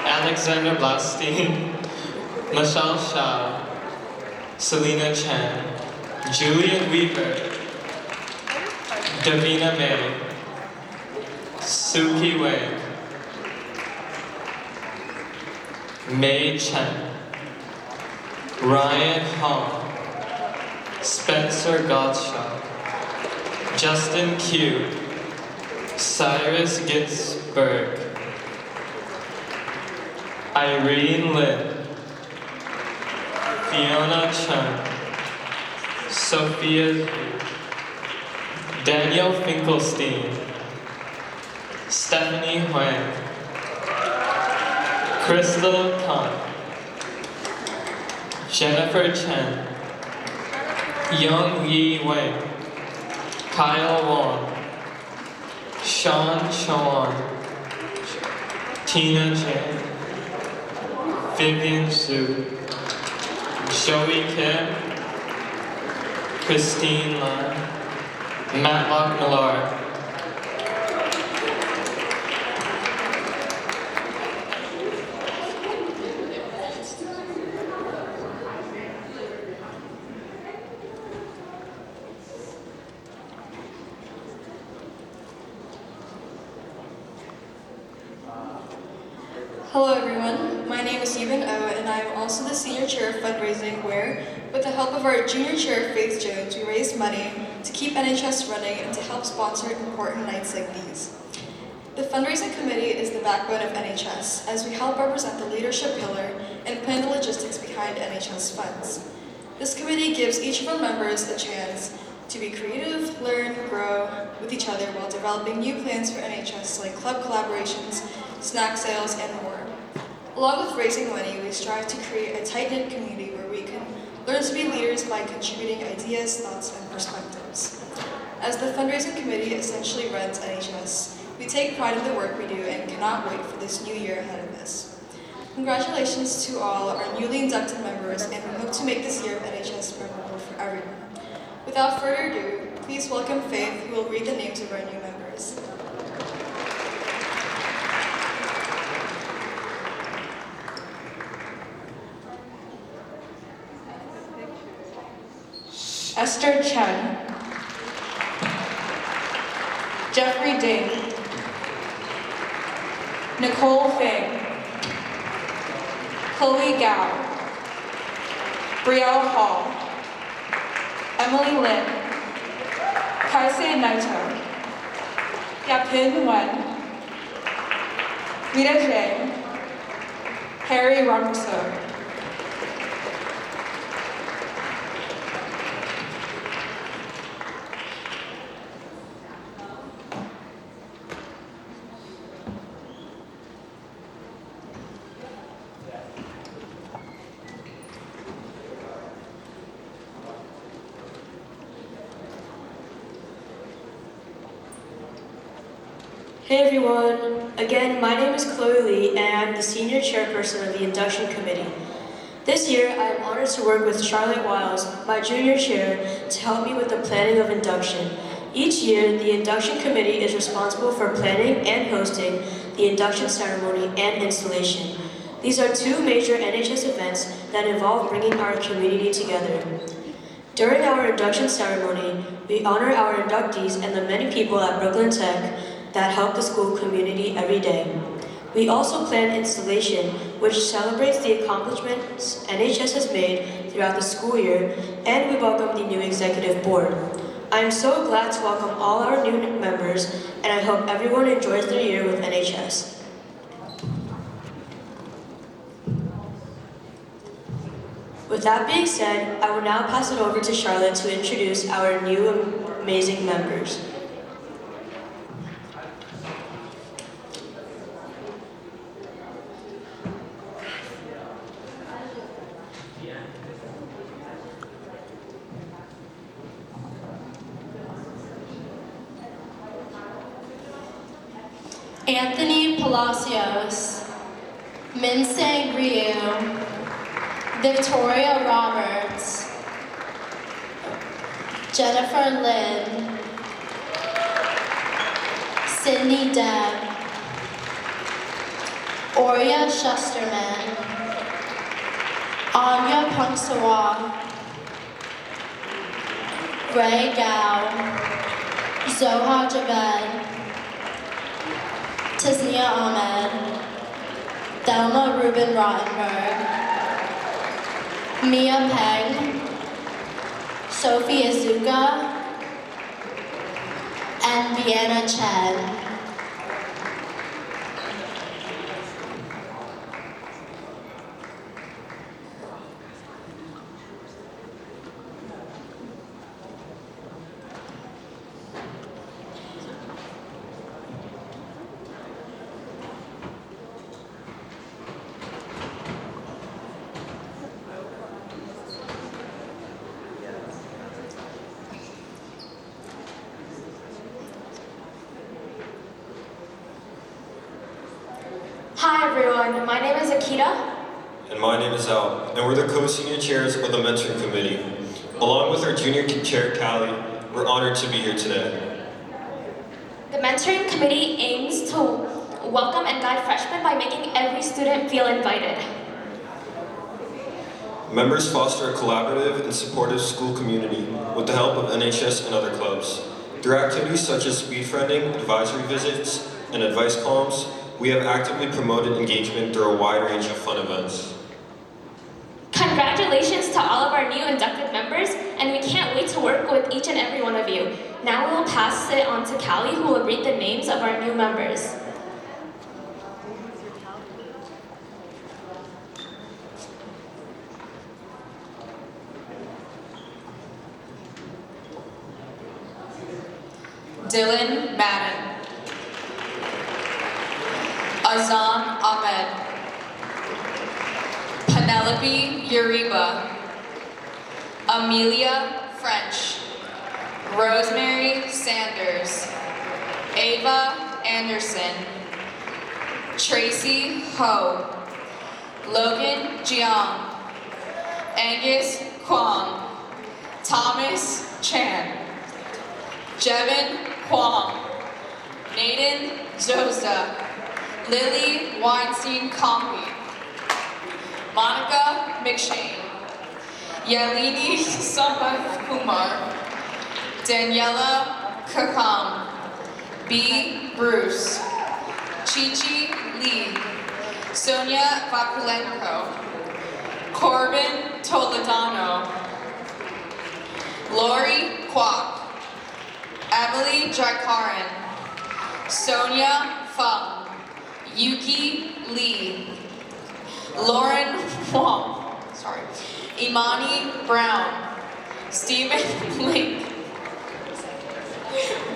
Alexander Blaustein, Michelle Shao, Selena Chan, Julian Weaver, Davina May, Suki Wang, Mei Chen, Ryan Hong, Spencer Gottschalk, Justin Q, Cyrus Ginsberg, Irene Lin, Fiona Chen, Sophia Zhu, Daniel Finkelstein, Stephanie Huang, Crystal Khan, Jennifer Chen, Young Yi Wang, Kyle Wong, Sean Chauhan, Tina Chen, Vivian Su, Joey Kim, Christine Lan, Matlock Millar. Hello everyone, my name is Yvonne O and I am also the Senior Chair of Fundraising where, with the help of our Junior Chair Faith Jones, we raise money to keep NHS running and to help sponsor important nights like these. The Fundraising Committee is the backbone of NHS as we help represent the leadership pillar and plan the logistics behind NHS funds. This committee gives each of our members a chance to be creative, learn, grow with each other while developing new plans for NHS like club collaborations, snack sales, and more. Along with raising money, we strive to create a tight-knit community where we can learn to be leaders by contributing ideas, thoughts, and perspectives. As the Fundraising Committee essentially runs NHS, we take pride in the work we do and cannot wait for this new year ahead of us. Congratulations to all our newly inducted members, and we hope to make this year of NHS memorable for everyone. Without further ado, please welcome Faith, who will read the names of our new members. Esther Chen, Jeffrey Ding, Nicole Feng, Chloe Gao, Brielle Hall, Emily Lin, Kaisei Naito, Yapin Wen, Rita Zhang, Harry Rumso. Hey everyone! Again, my name is Chloe Lee and I'm the Senior Chairperson of the Induction Committee. This year, I am honored to work with Charlotte Wiles, my Junior Chair, to help me with the planning of induction. Each year, the Induction Committee is responsible for planning and hosting the induction ceremony and installation. These are two major NHS events that involve bringing our community together. During our induction ceremony, we honor our inductees and the many people at Brooklyn Tech that help the school community every day. We also plan installation, which celebrates the accomplishments NHS has made throughout the school year, and we welcome the new executive board. I am so glad to welcome all our new members, and I hope everyone enjoys their year with NHS. With that being said, I will now pass it over to Charlotte to introduce our new amazing members. Anthony Palacios, Minsang Ryu, Victoria Roberts, Jennifer Lynn, Sydney Deb, Oria Shusterman, Anya Pungsawa, Ray Gao, Zoha Javed, Tasnia Ahmed, Thelma Rubin Rottenberg, Mia Peng, Sophie Azuka, and Vienna Chen. Hi everyone, my name is Akita. And my name is Al, and we're the co-senior chairs of the mentoring committee. Along with our junior chair, Callie, we're honored to be here today. The mentoring committee aims to welcome and guide freshmen by making every student feel invited. Members foster a collaborative and supportive school community with the help of NHS and other clubs. Through activities such as speed friending, advisory visits, and advice columns, we have actively promoted engagement through a wide range of fun events. Congratulations to all of our new inducted members, and we can't wait to work with each and every one of you. Now we will pass it on to Callie, who will read the names of our new members. Dylan Madden. Azan Ahmed. Penelope Uriba. Amelia French. Rosemary Sanders. Ava Anderson. Tracy Ho. Logan Jiang. Angus Kwong. Thomas Chan. Jevin Huang. Naden Zosa. Lily Weinstein Comby. Monica McShane. Yalini Sampath Kumar. Daniela Kakam. B. Bruce. Chichi Lee. Sonia Vakulenko. Corbin Toledano. Lori Kwok. Emily Jaikaran. Sonia Fung. Yuki Lee. Lauren Wong. Imani Brown. Stephen Link.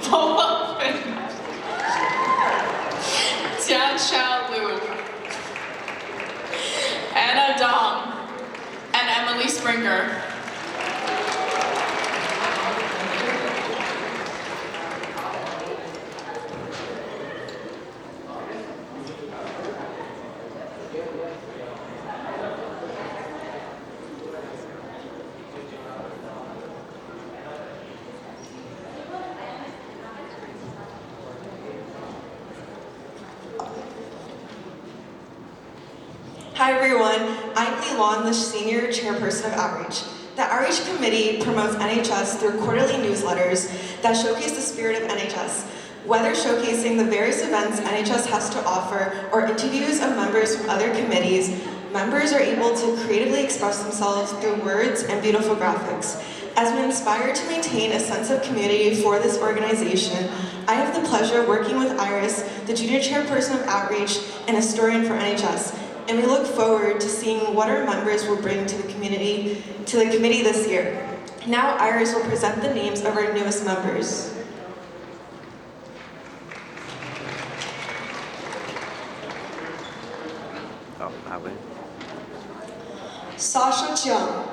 Boa Finn. Tian Xiao Lu. Anna Dong. And Emily Springer. Hi everyone, I'm Leilon, the Senior Chairperson of Outreach. The Outreach Committee promotes NHS through quarterly newsletters that showcase the spirit of NHS, whether showcasing the various events NHS has to offer or interviews of members from other committees. Members are able to creatively express themselves through words and beautiful graphics. As we inspire to maintain a sense of community for this organization, I have the pleasure of working with Iris, the Junior Chairperson of Outreach and historian for NHS. And we look forward to seeing what our members will bring to the committee this year. Now Iris will present the names of our newest members. Oh, that way. Sasha Chiang.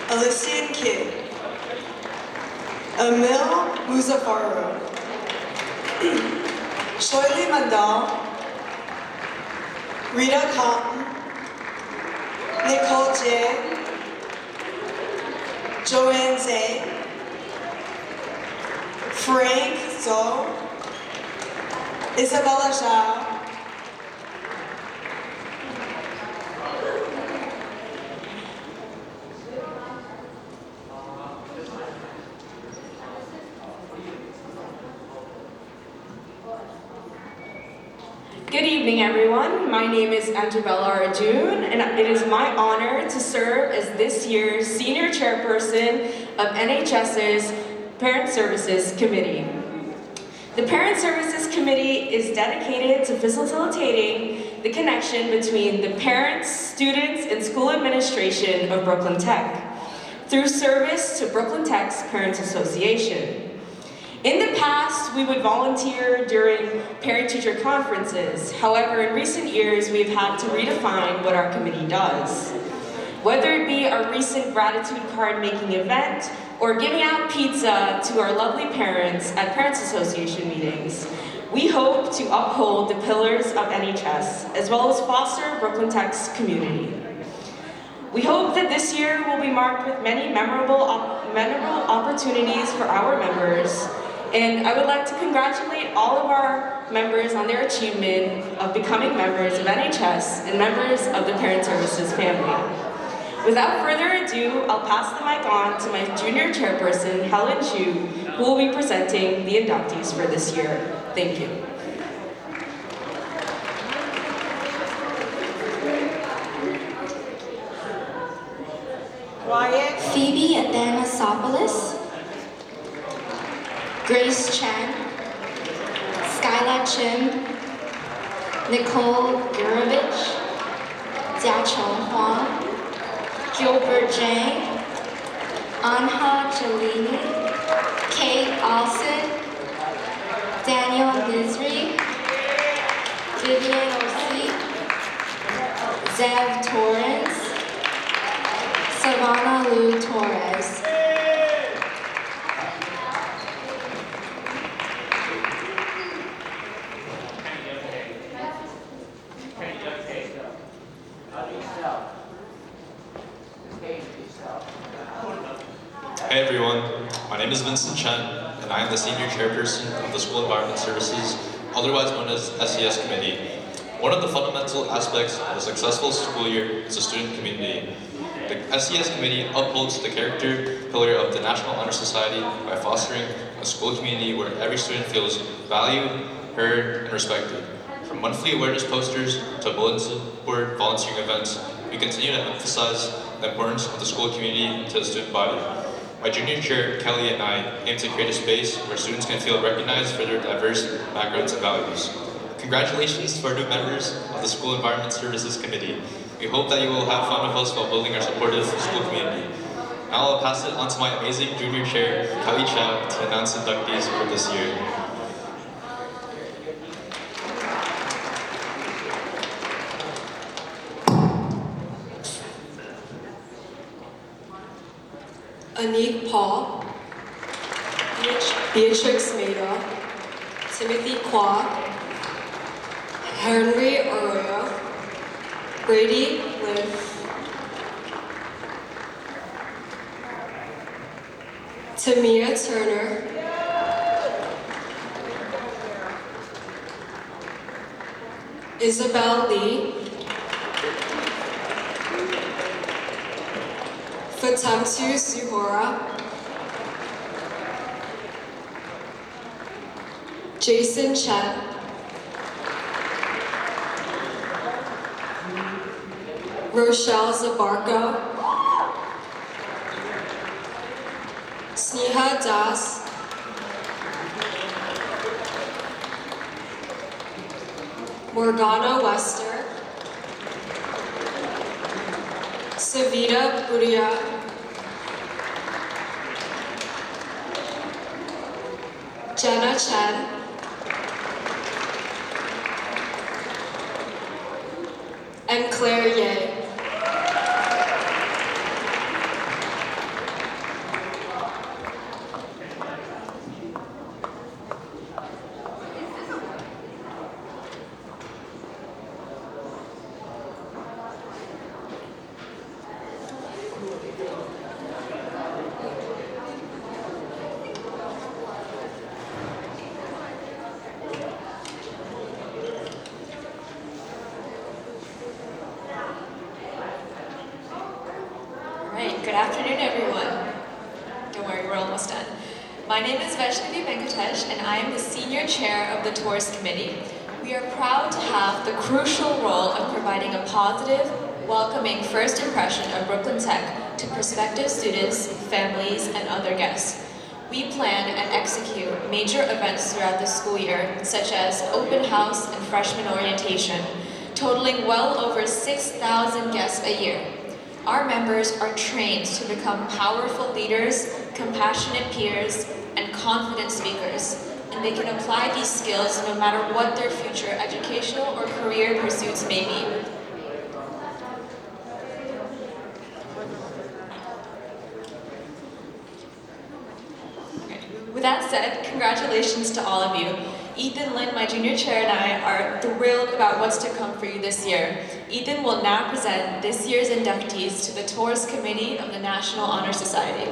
Alician Kidd. Emil Muzaffarov. Shoily Mandal. Rita Cotton. Nicole J. Joanne Zhang. Frank Zhou. Isabella Zhao. Good evening, everyone. My name is Anjabella Arjun, and it is my honor to serve as this year's Senior Chairperson of NHS's Parent Services Committee. The Parent Services Committee is dedicated to facilitating the connection between the parents, students, and school administration of Brooklyn Tech through service to Brooklyn Tech's Parents Association. In the past, we would volunteer during parent-teacher conferences. However, in recent years, we've had to redefine what our committee does. Whether it be our recent gratitude card making event or giving out pizza to our lovely parents at Parents Association meetings, we hope to uphold the pillars of NHS, as well as foster Brooklyn Tech's community. We hope that this year will be marked with many memorable opportunities for our members. And I would like to congratulate all of our members on their achievement of becoming members of NHS and members of the Parent Services family. Without further ado, I'll pass the mic on to my junior chairperson, Helen Chu, who will be presenting the inductees for this year. Thank you. Wyatt. Phoebe Athanasopoulos. Grace Chen. Skyla Chim. Nicole Gurovich. Jiacheng Huang. Gilbert Jang. Anha Cellini. Kate Alston. Daniel Nizri. Vivian Osik. Zev Torrance. Savannah Lou Torres. Hey everyone, my name is Vincent Chen, and I am the Senior Chairperson of the School Environment Services, otherwise known as SES Committee. One of the fundamental aspects of a successful school year is the student community. The SES Committee upholds the character pillar of the National Honor Society by fostering a school community where every student feels valued, heard, and respected. From monthly awareness posters to bulletin board volunteering events, we continue to emphasize the importance of the school community to the student body. My junior chair, Kelly, and I aim to create a space where students can feel recognized for their diverse backgrounds and values. Congratulations to our new members of the School Environment Services Committee. We hope that you will have fun with us while building our supportive school community. Now I'll pass it on to my amazing junior chair, Kelly Chow, to announce inductees for this year. Anik Paul, Beatrix Maida, Timothy Kwa, Henry Arroyo, Brady Liff, Tamia Turner, Isabel Lee, Fatamtu Suhora, Jason Chen, Rochelle Zabarko, Sneha Das, Morgana Wester, Savita Buria, Jenna Chen, and Claire Ye. Good afternoon, everyone. Don't worry, we're almost done. My name is Vaishnavi Venkatesh, and I am the Senior Chair of the Tours Committee. We are proud to have the crucial role of providing a positive, welcoming first impression of Brooklyn Tech to prospective students, families, and other guests. We plan and execute major events throughout the school year, such as open house and freshman orientation, totaling well over 6,000 guests a year. Our members are trained to become powerful leaders, compassionate peers, and confident speakers, and they can apply these skills no matter what their future educational or career pursuits may be. With that said, congratulations to all of you. Ethan, Lynn, my junior chair, and I are thrilled about what's to come for you this year. Ethan will now present this year's inductees to the Tours Committee of the National Honor Society.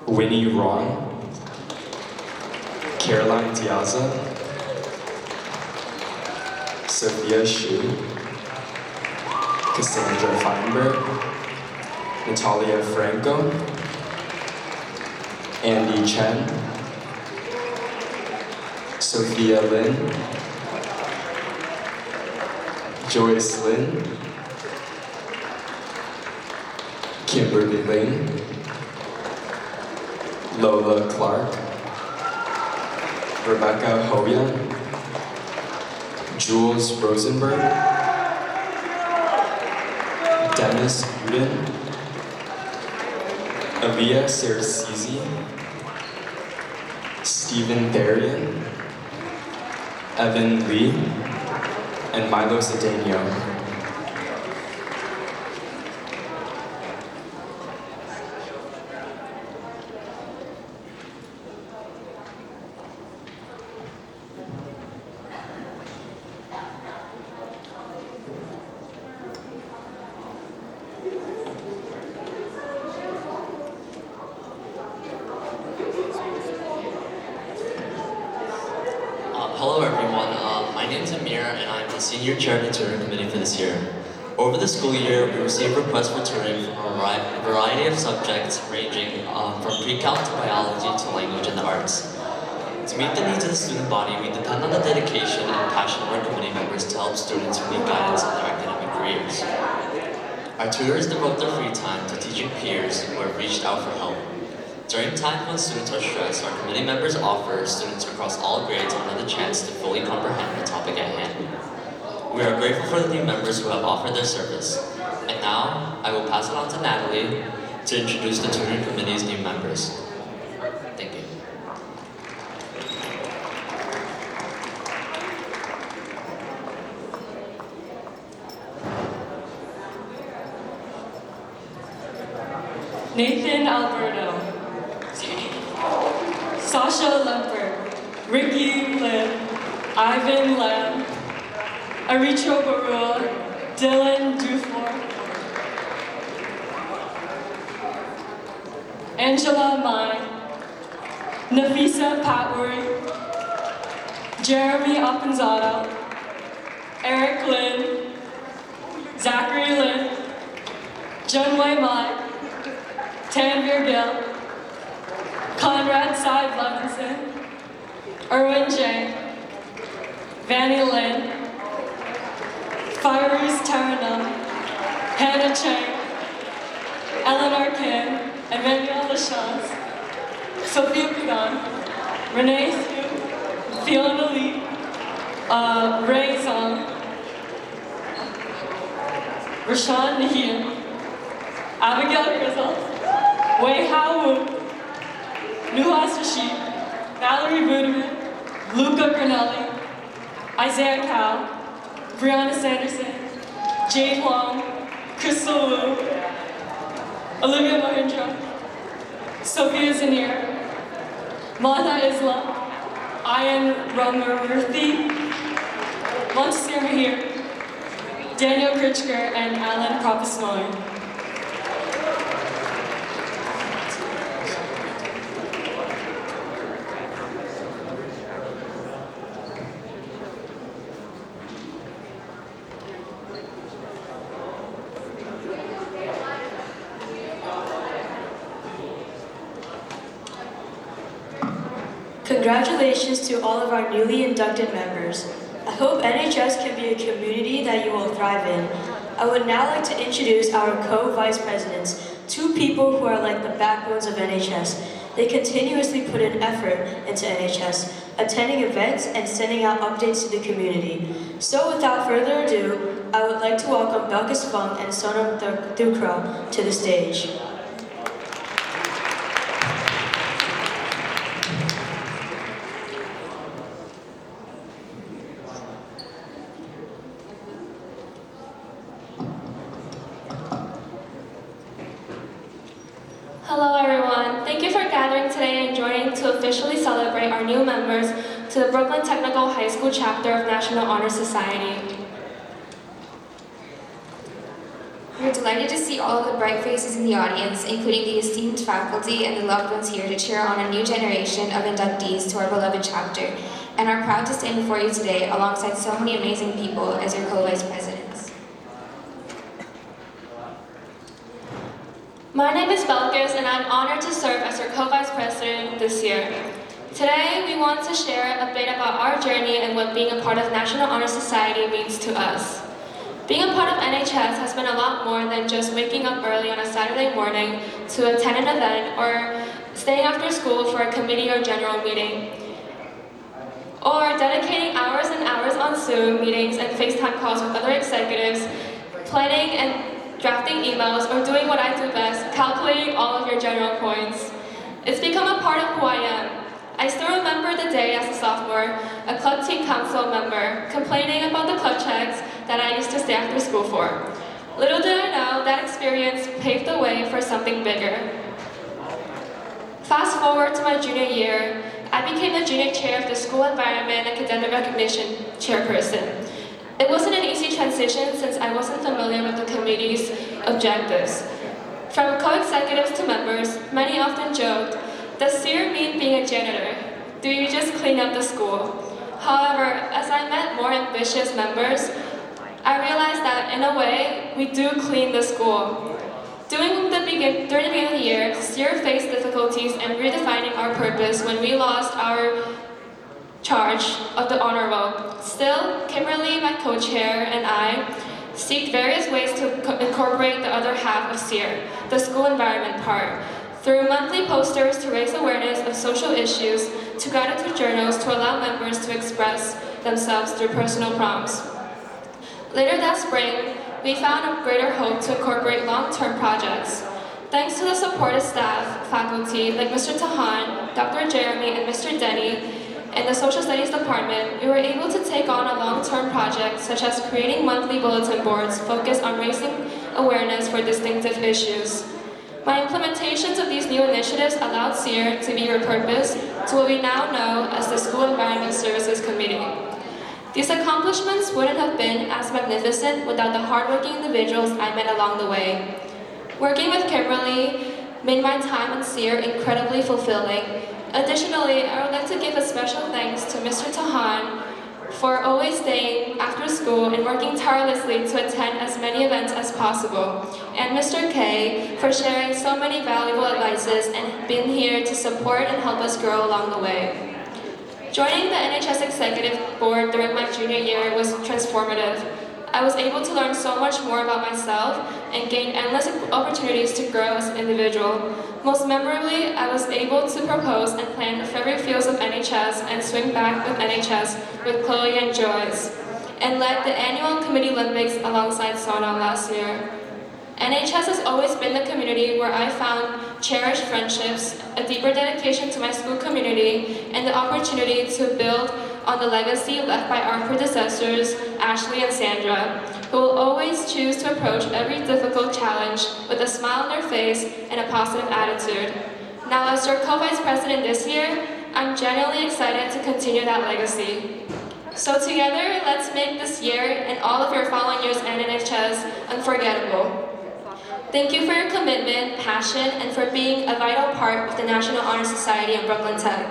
Winnie Ron, Caroline Diaza, Sophia Shu, Cassandra Feinberg, Natalia Franco, Andy Chen, Sophia Lin, Joyce Lin, Kimberly Ling, Lola Clark, Rebecca Hoyan, Jules Rosenberg, Dennis Uden, Aliyah Saracisi, Stephen Berrien, Evan Lee, and Milo Cedeno. Hello everyone, my name is Amir and I'm the Senior Chair of the Touring Committee for this year. Over the school year, we received requests for touring from a variety of subjects ranging from pre-calc to biology to language and the arts. To meet the needs of the student body, we depend on the dedication and passion of our committee members to help students who need guidance in their academic careers. Our tutors devote their free time to teaching peers who have reached out for help. During times when students are stressed, our committee members offer students across all grades another chance to fully comprehend the topic at hand. We are grateful for the new members who have offered their service. And now, I will pass it on to Natalie to introduce the tutoring committee's new members. Thank you. Nathan Alberto, Sasha Lemper, Ricky Lim, Ivan Lam, Aricho Barua, Dylan Dufour, Angela Mai, Nafisa Patwari, Jeremy Appenzado, Eric Lin, Zachary Lin, Junwei Mai, Tanvir Gill, Conrad Saib Levinson, Erwin Jang, Vanny Lin, Firuz Taranum, Hannah Chang, Eleanor Kim, Emmanuel Lachance, Sophia Pagan, Renee Su, Fiona Lee, Ray Zong, Rashawn Nahir, Abigail Grizzle, Wei Hao Wu, Nuhas Rashid, Valerie Budeman, Luca Granelli, Isaiah Cow, Brianna Sanderson, Jade Huang, Crystal Wu, Olivia Mahindra, Sophia Zanir, Mata Islam, Ayan Ramarthi, Montesir Mahir, Daniel Kritchker, and Alan Propisnoy. Congratulations to all of our newly inducted members. I hope NHS can be a community that you will thrive in. I would now like to introduce our co-vice presidents, two people who are like the backbones of NHS. They continuously put an effort into NHS, attending events and sending out updates to the community. So without further ado, I would like to welcome Belkis Fung and Sonam Thukral to the stage. Hello everyone, thank you for gathering today and joining to officially celebrate our new members to the Brooklyn Technical High School chapter of National Honor Society. We're delighted to see all of the bright faces in the audience, including the esteemed faculty and the loved ones here to cheer on a new generation of inductees to our beloved chapter, and are proud to stand before you today alongside so many amazing people as your co-vice presidents. My name is Belkis, and I'm honored to serve as your co-vice president this year. Today, we want to share a bit about our journey and what being a part of National Honor Society means to us. Being a part of NHS has been a lot more than just waking up early on a Saturday morning to attend an event or staying after school for a committee or general meeting, or dedicating hours and hours on Zoom meetings and FaceTime calls with other executives, planning and drafting emails, or doing what I do best, calculating all of your general points. It's become a part of who I am. I still remember the day as a sophomore, a club team council member, complaining about the club checks that I used to stay after school for. Little did I know that experience paved the way for something bigger. Fast forward to my junior year, I became the junior chair of the School Environment and Academic Recognition chairperson. It wasn't an easy transition since I wasn't familiar with the committee's objectives. From co-executives to members, many often joked, "Does SEER mean being a janitor? Do you just clean up the school?" However, as I met more ambitious members, I realized that in a way, we do clean the school. During the beginning of the year, SEER faced difficulties in redefining our purpose when we lost our charge of the honor roll. Still, Kimberly, my co-chair, and I seeked various ways to incorporate the other half of SEER, the school environment part, through monthly posters to raise awareness of social issues, to gratitude journals to allow members to express themselves through personal prompts. Later that spring, we found a greater hope to incorporate long-term projects. Thanks to the supportive staff, faculty like Mr. Tahan, Dr. Jeremy, and Mr. Denny, in the Social Studies Department, we were able to take on a long-term project such as creating monthly bulletin boards focused on raising awareness for distinctive issues. My implementations of these new initiatives allowed SEER to be repurposed to what we now know as the School Environment Services Committee. These accomplishments wouldn't have been as magnificent without the hardworking individuals I met along the way. Working with Kimberly made my time on SEER incredibly fulfilling. Additionally, I would like to give a special thanks to Mr. Tahan for always staying after school and working tirelessly to attend as many events as possible, and Mr. K for sharing so many valuable advices and being here to support and help us grow along the way. Joining the NHS Executive Board during my junior year was transformative. I was able to learn so much more about myself and gain endless opportunities to grow as an individual. Most memorably, I was able to propose and plan favorite fields of NHS and swing back with NHS with Chloe and Joyce, and led the annual Committee Olympics alongside Sona last year. NHS has always been the community where I found cherished friendships, a deeper dedication to my school community, and the opportunity to build on the legacy left by our predecessors, Ashley and Sandra, who will always choose to approach every difficult challenge with a smile on their face and a positive attitude. Now, as your co-vice president this year, I'm genuinely excited to continue that legacy. So together, let's make this year and all of your following years at NHS unforgettable. Thank you for your commitment, passion, and for being a vital part of the National Honor Society and Brooklyn Tech.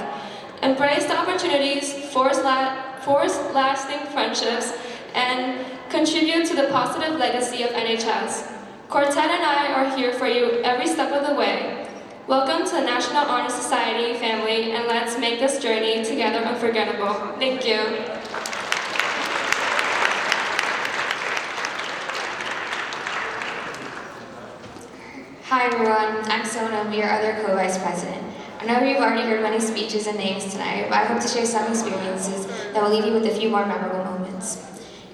Embrace the opportunities, forge lasting friendships, and contribute to the positive legacy of NHS. Quartet and I are here for you every step of the way. Welcome to the National Honor Society family, and let's make this journey together unforgettable. Thank you. Hi everyone, I'm Sonam, your other co-vice president. I know you've already heard many speeches and names tonight, but I hope to share some experiences that will leave you with a few more memorable moments.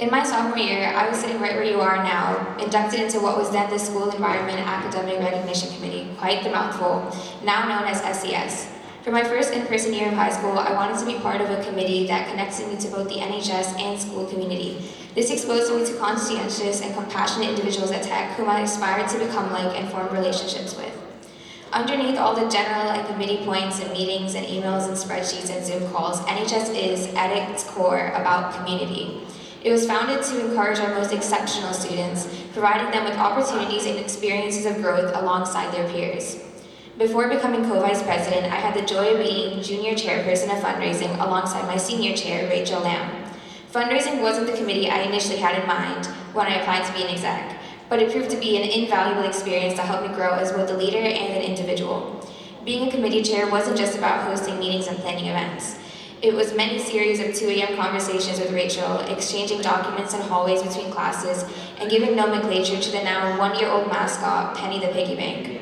In my sophomore year, I was sitting right where you are now, inducted into what was then the School Environment and Academic Recognition Committee, quite the mouthful, now known as SES. For my first in-person year of high school, I wanted to be part of a committee that connected me to both the NHS and school community. This exposed me to conscientious and compassionate individuals at Tech whom I aspired to become like and form relationships with. Underneath all the general and committee points and meetings and emails and spreadsheets and Zoom calls, NHS is, at its core, about community. It was founded to encourage our most exceptional students, providing them with opportunities and experiences of growth alongside their peers. Before becoming co-vice president, I had the joy of being junior chairperson of fundraising alongside my senior chair, Rachel Lamb. Fundraising wasn't the committee I initially had in mind when I applied to be an exec, but it proved to be an invaluable experience that helped me grow as both a leader and an individual. Being a committee chair wasn't just about hosting meetings and planning events. It was many series of 2 a.m. conversations with Rachel, exchanging documents in hallways between classes, and giving nomenclature to the now 1-year-old mascot, Penny the Piggy Bank.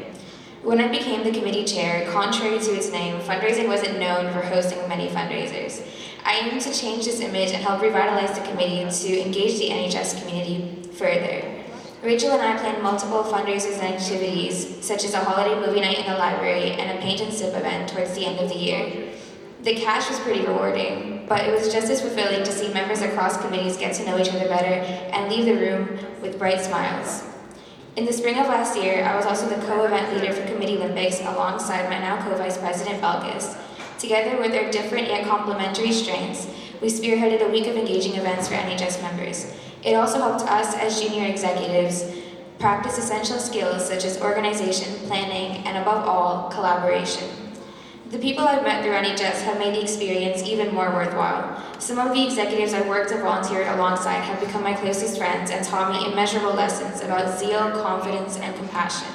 When I became the committee chair, contrary to its name, fundraising wasn't known for hosting many fundraisers. I aimed to change this image and help revitalize the committee to engage the NHS community further. Rachel and I planned multiple fundraisers and activities, such as a holiday movie night in the library and a paint and sip event towards the end of the year. The cash was pretty rewarding, but it was just as fulfilling to see members across committees get to know each other better and leave the room with bright smiles. In the spring of last year, I was also the co-event leader for Committee Olympics alongside my now co-vice president, Belkis. Together with our different yet complementary strengths, we spearheaded a week of engaging events for NHS members. It also helped us as junior executives practice essential skills such as organization, planning, and above all, collaboration. The people I've met through NHS have made the experience even more worthwhile. Some of the executives I've worked and volunteered alongside have become my closest friends and taught me immeasurable lessons about zeal, confidence, and compassion.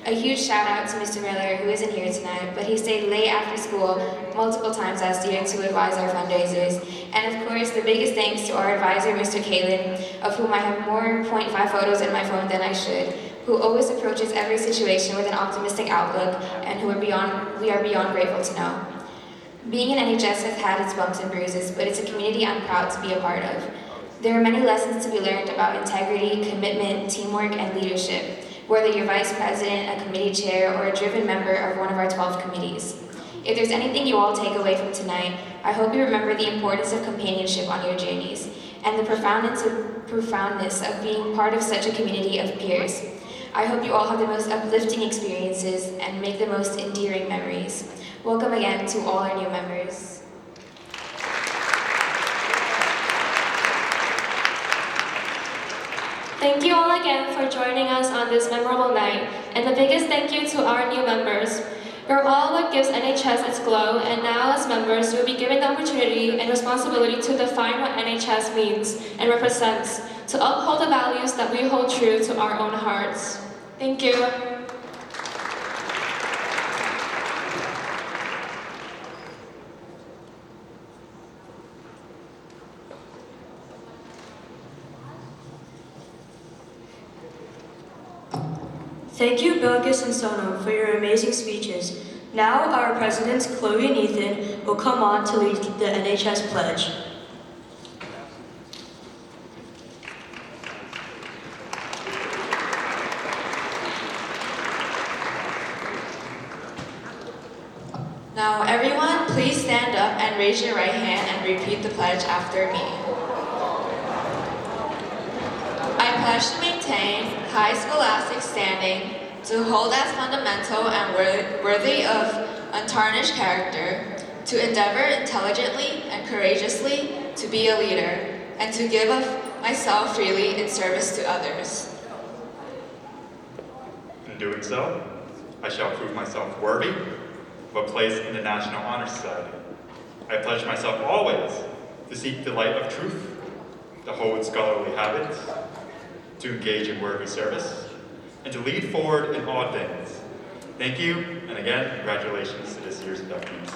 A huge shout out to Mr. Miller, who isn't here tonight, but he stayed late after school multiple times last year to advise our fundraisers. And of course, the biggest thanks to our advisor, Mr. Kalin, of whom I have more .5 photos in my phone than I should, who always approaches every situation with an optimistic outlook and who we are beyond grateful to know. Being in NHS has had its bumps and bruises, but it's a community I'm proud to be a part of. There are many lessons to be learned about integrity, commitment, teamwork, and leadership, whether you're vice president, a committee chair, or a driven member of one of our 12 committees. If there's anything you all take away from tonight, I hope you remember the importance of companionship on your journeys and the profoundness of being part of such a community of peers. I hope you all have the most uplifting experiences and make the most endearing memories. Welcome again to all our new members. Thank you all again for joining us on this memorable night, and the biggest thank you to our new members. You're all what gives NHS its glow, and now as members, you'll be given the opportunity and responsibility to define what NHS means and represents, to uphold the values that we hold true to our own hearts. Thank you. Thank you, Belkis and Sonam, for your amazing speeches. Now, our presidents, Chloe and Ethan, will come on to lead the NHS Pledge. Now, everyone, please stand up and raise your right hand and repeat the pledge after me. I pledge to maintain high scholastic standing, to hold as fundamental and worthy of untarnished character, to endeavor intelligently and courageously to be a leader, and to give of myself freely in service to others. In doing so, I shall prove myself worthy of a place in the National Honor Society. I pledge myself always to seek the light of truth, to hold scholarly habits, to engage in worthy service, and to lead forward in all things. Thank you, and again, congratulations to this year's inductees.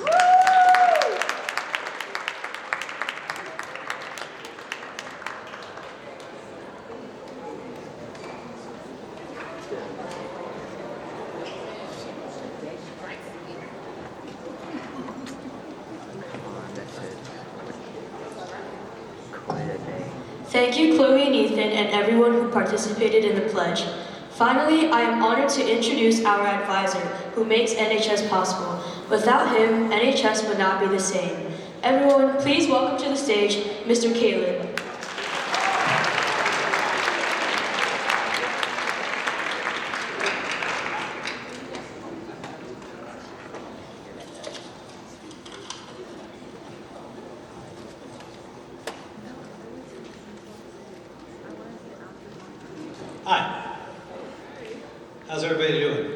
Thank you, Chloe and Ethan, and everyone who participated in the pledge. Finally, I am honored to introduce our advisor, who makes NHS possible. Without him, NHS would not be the same. Everyone, please welcome to the stage, Mr. Kalin. Hi. How's everybody doing?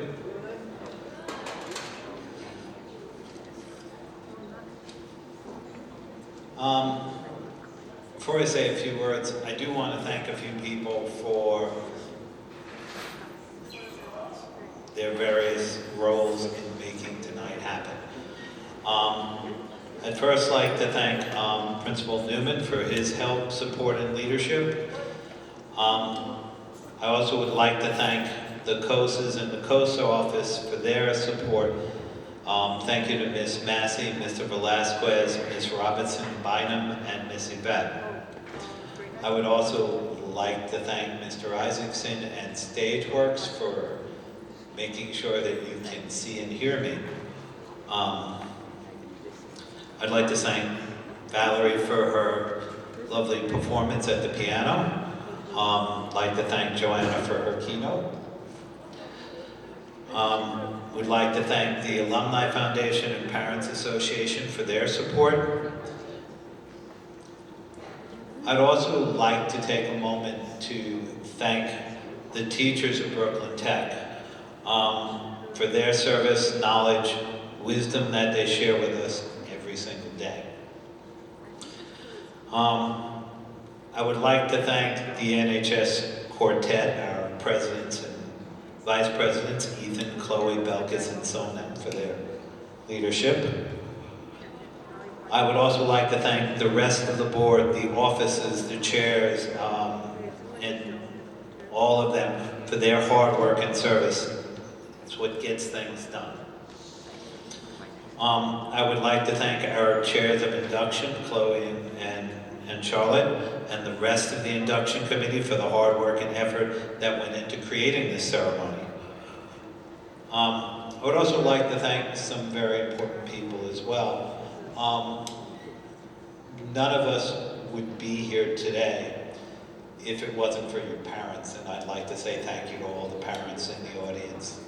Before I say a few words, I do want to thank a few people for their various roles in making tonight happen. I'd first like to thank Principal Newman for his help, support, and leadership. I also would like to thank the COSAs and the COSA office for their support. Thank you to Ms. Massey, Mr. Velasquez, Ms. Robinson Bynum, and Ms. Yvette. I would also like to thank Mr. Isaacson and Stageworks for making sure that you can see and hear me. I'd like to thank Valerie for her lovely performance at the piano. I'd like to thank Joanna for her keynote. Would like to thank the Alumni Foundation and Parents Association for their support. I'd also like to take a moment to thank the teachers of Brooklyn Tech for their service, knowledge, wisdom that they share with us every single day. I would like to thank the NHS Quartet, our presidents and vice presidents, Ethan, Chloe, Belkis, and Sonam, for their leadership. I would also like to thank the rest of the board, the offices, the chairs, and all of them for their hard work and service. It's what gets things done. I would like to thank our chairs of induction, Chloe and Charlotte, and the rest of the induction committee for the hard work and effort that went into creating this ceremony. I would also like to thank some very important people as well. None of us would be here today if it wasn't for your parents, and I'd like to say thank you to all the parents in the audience.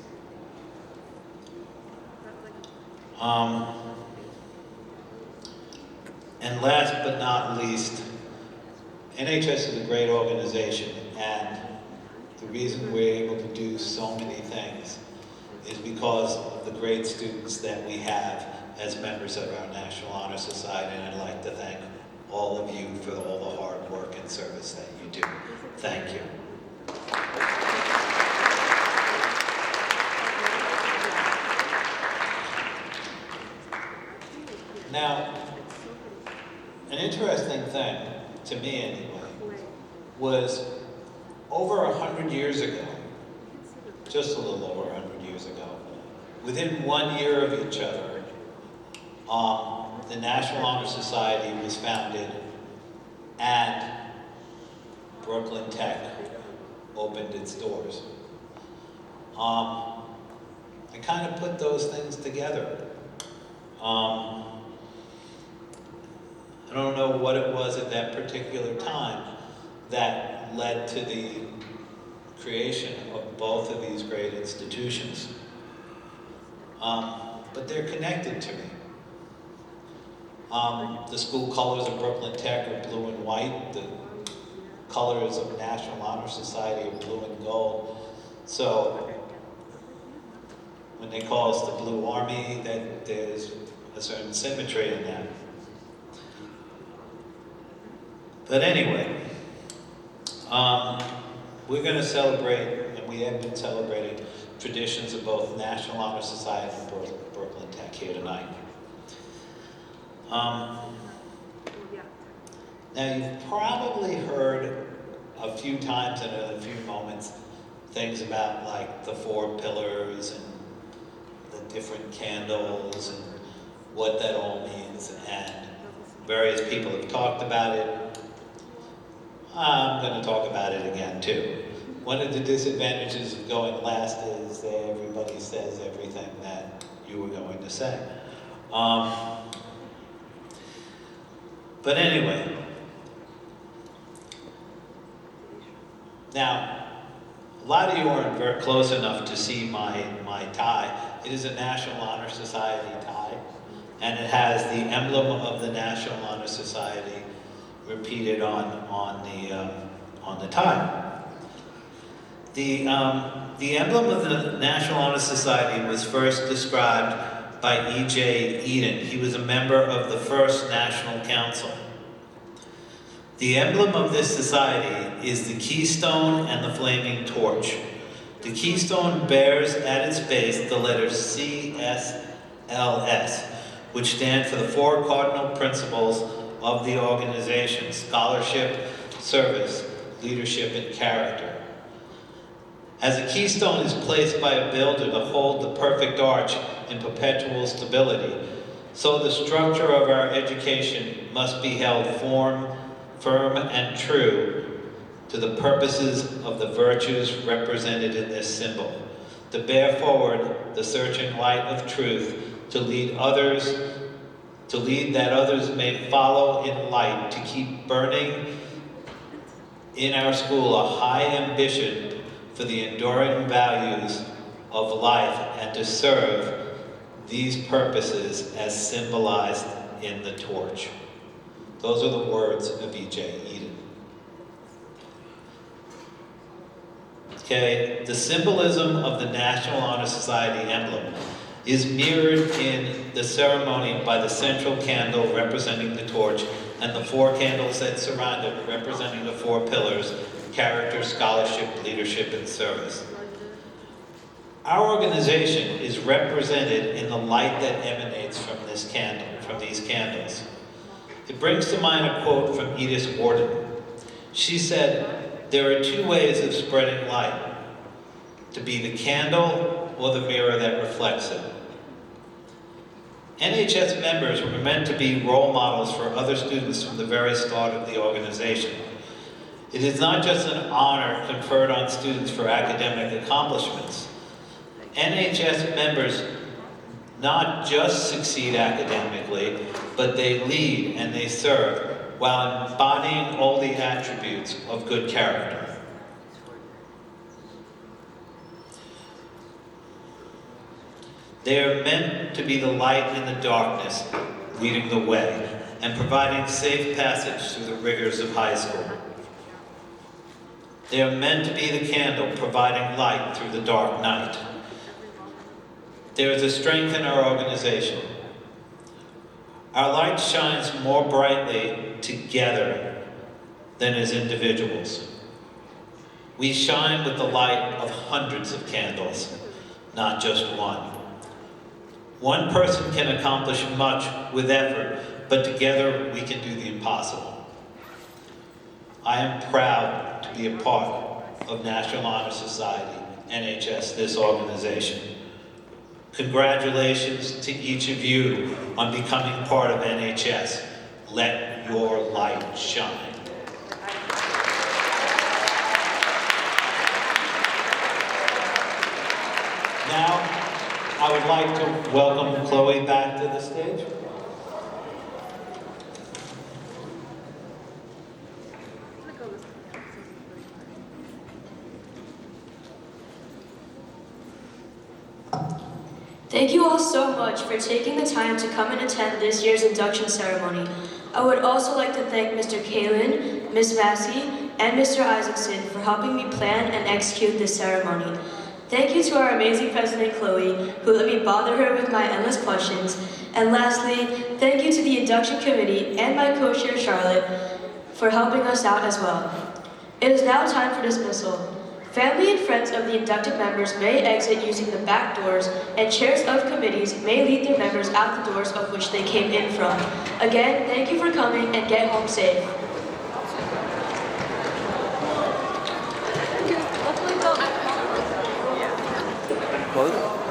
And last but not least, NHS is a great organization, and the reason we're able to do so many things is because of the great students that we have as members of our National Honor Society, and I'd like to thank all of you for all the hard work and service that you do. Thank you. Now, an interesting thing, to me anyway, was over 100 years ago, just a little over 100 years ago, within 1 year of each other, the National Honor Society was founded and Brooklyn Tech opened its doors. I kind of put those things together. I don't know what it was at that particular time that led to the creation of both of these great institutions. But they're connected to me. The school colors of Brooklyn Tech are blue and white. The colors of National Honor Society are blue and gold. So when they call us the Blue Army, that there's a certain symmetry in that. But anyway, we're going to celebrate, and we have been celebrating, traditions of both National Honor Society and Brooklyn Tech here tonight. Now, you've probably heard a few times and in a few moments things about like the 4 pillars and the different candles and what that all means, and various people have talked about it. I'm going to talk about it again too. One of the disadvantages of going last is that everybody says everything that you were going to say. But anyway, now, a lot of you aren't very close enough to see my tie. It is a National Honor Society tie, and it has the emblem of the National Honor Society repeated on the tie. The emblem of the National Honor Society was first described by E.J. Eden. He was a member of the first National Council. The emblem of this society is the keystone and the flaming torch. The keystone bears at its base the letters CSLS, which stand for the four cardinal principles of the organization: scholarship, service, leadership, and character. As a keystone is placed by a builder to hold the perfect arch in perpetual stability, so the structure of our education must be held firm and true to the purposes of the virtues represented in this symbol, to bear forward the searching light of truth, to lead that others may follow in light, to keep burning in our school a high ambition for the enduring values of life, and to serve these purposes as symbolized in the torch. Those are the words of E.J. Eden. Okay, the symbolism of the National Honor Society emblem is mirrored in the ceremony by the central candle representing the torch and the four candles that surround it representing the four pillars: character, scholarship, leadership, and service. Our organization is represented in the light that emanates from this candle, from these candles. It brings to mind a quote from Edith Wharton. She said, "There are two ways of spreading light: to be the candle or the mirror that reflects it." NHS members were meant to be role models for other students from the very start of the organization. It is not just an honor conferred on students for academic accomplishments. NHS members not just succeed academically, but they lead and they serve while embodying all the attributes of good character. They are meant to be the light in the darkness, leading the way, and providing safe passage through the rigors of high school. They are meant to be the candle, providing light through the dark night. There is a strength in our organization. Our light shines more brightly together than as individuals. We shine with the light of hundreds of candles, not just one. One person can accomplish much with effort, but together we can do the impossible. I am proud to be a part of National Honor Society, NHS, this organization. Congratulations to each of you on becoming part of NHS. Let your light shine. Now, I would like to welcome Chloe back to the stage. Thank you all so much for taking the time to come and attend this year's induction ceremony. I would also like to thank Mr. Kalin, Ms. Massey, and Mr. Isaacson for helping me plan and execute this ceremony. Thank you to our amazing president, Chloe, who let me bother her with my endless questions. And lastly, thank you to the induction committee and my co-chair, Charlotte, for helping us out as well. It is now time for dismissal. Family and friends of the inducted members may exit using the back doors, and chairs of committees may lead their members out the doors of which they came in from. Again, thank you for coming and get home safe. Close.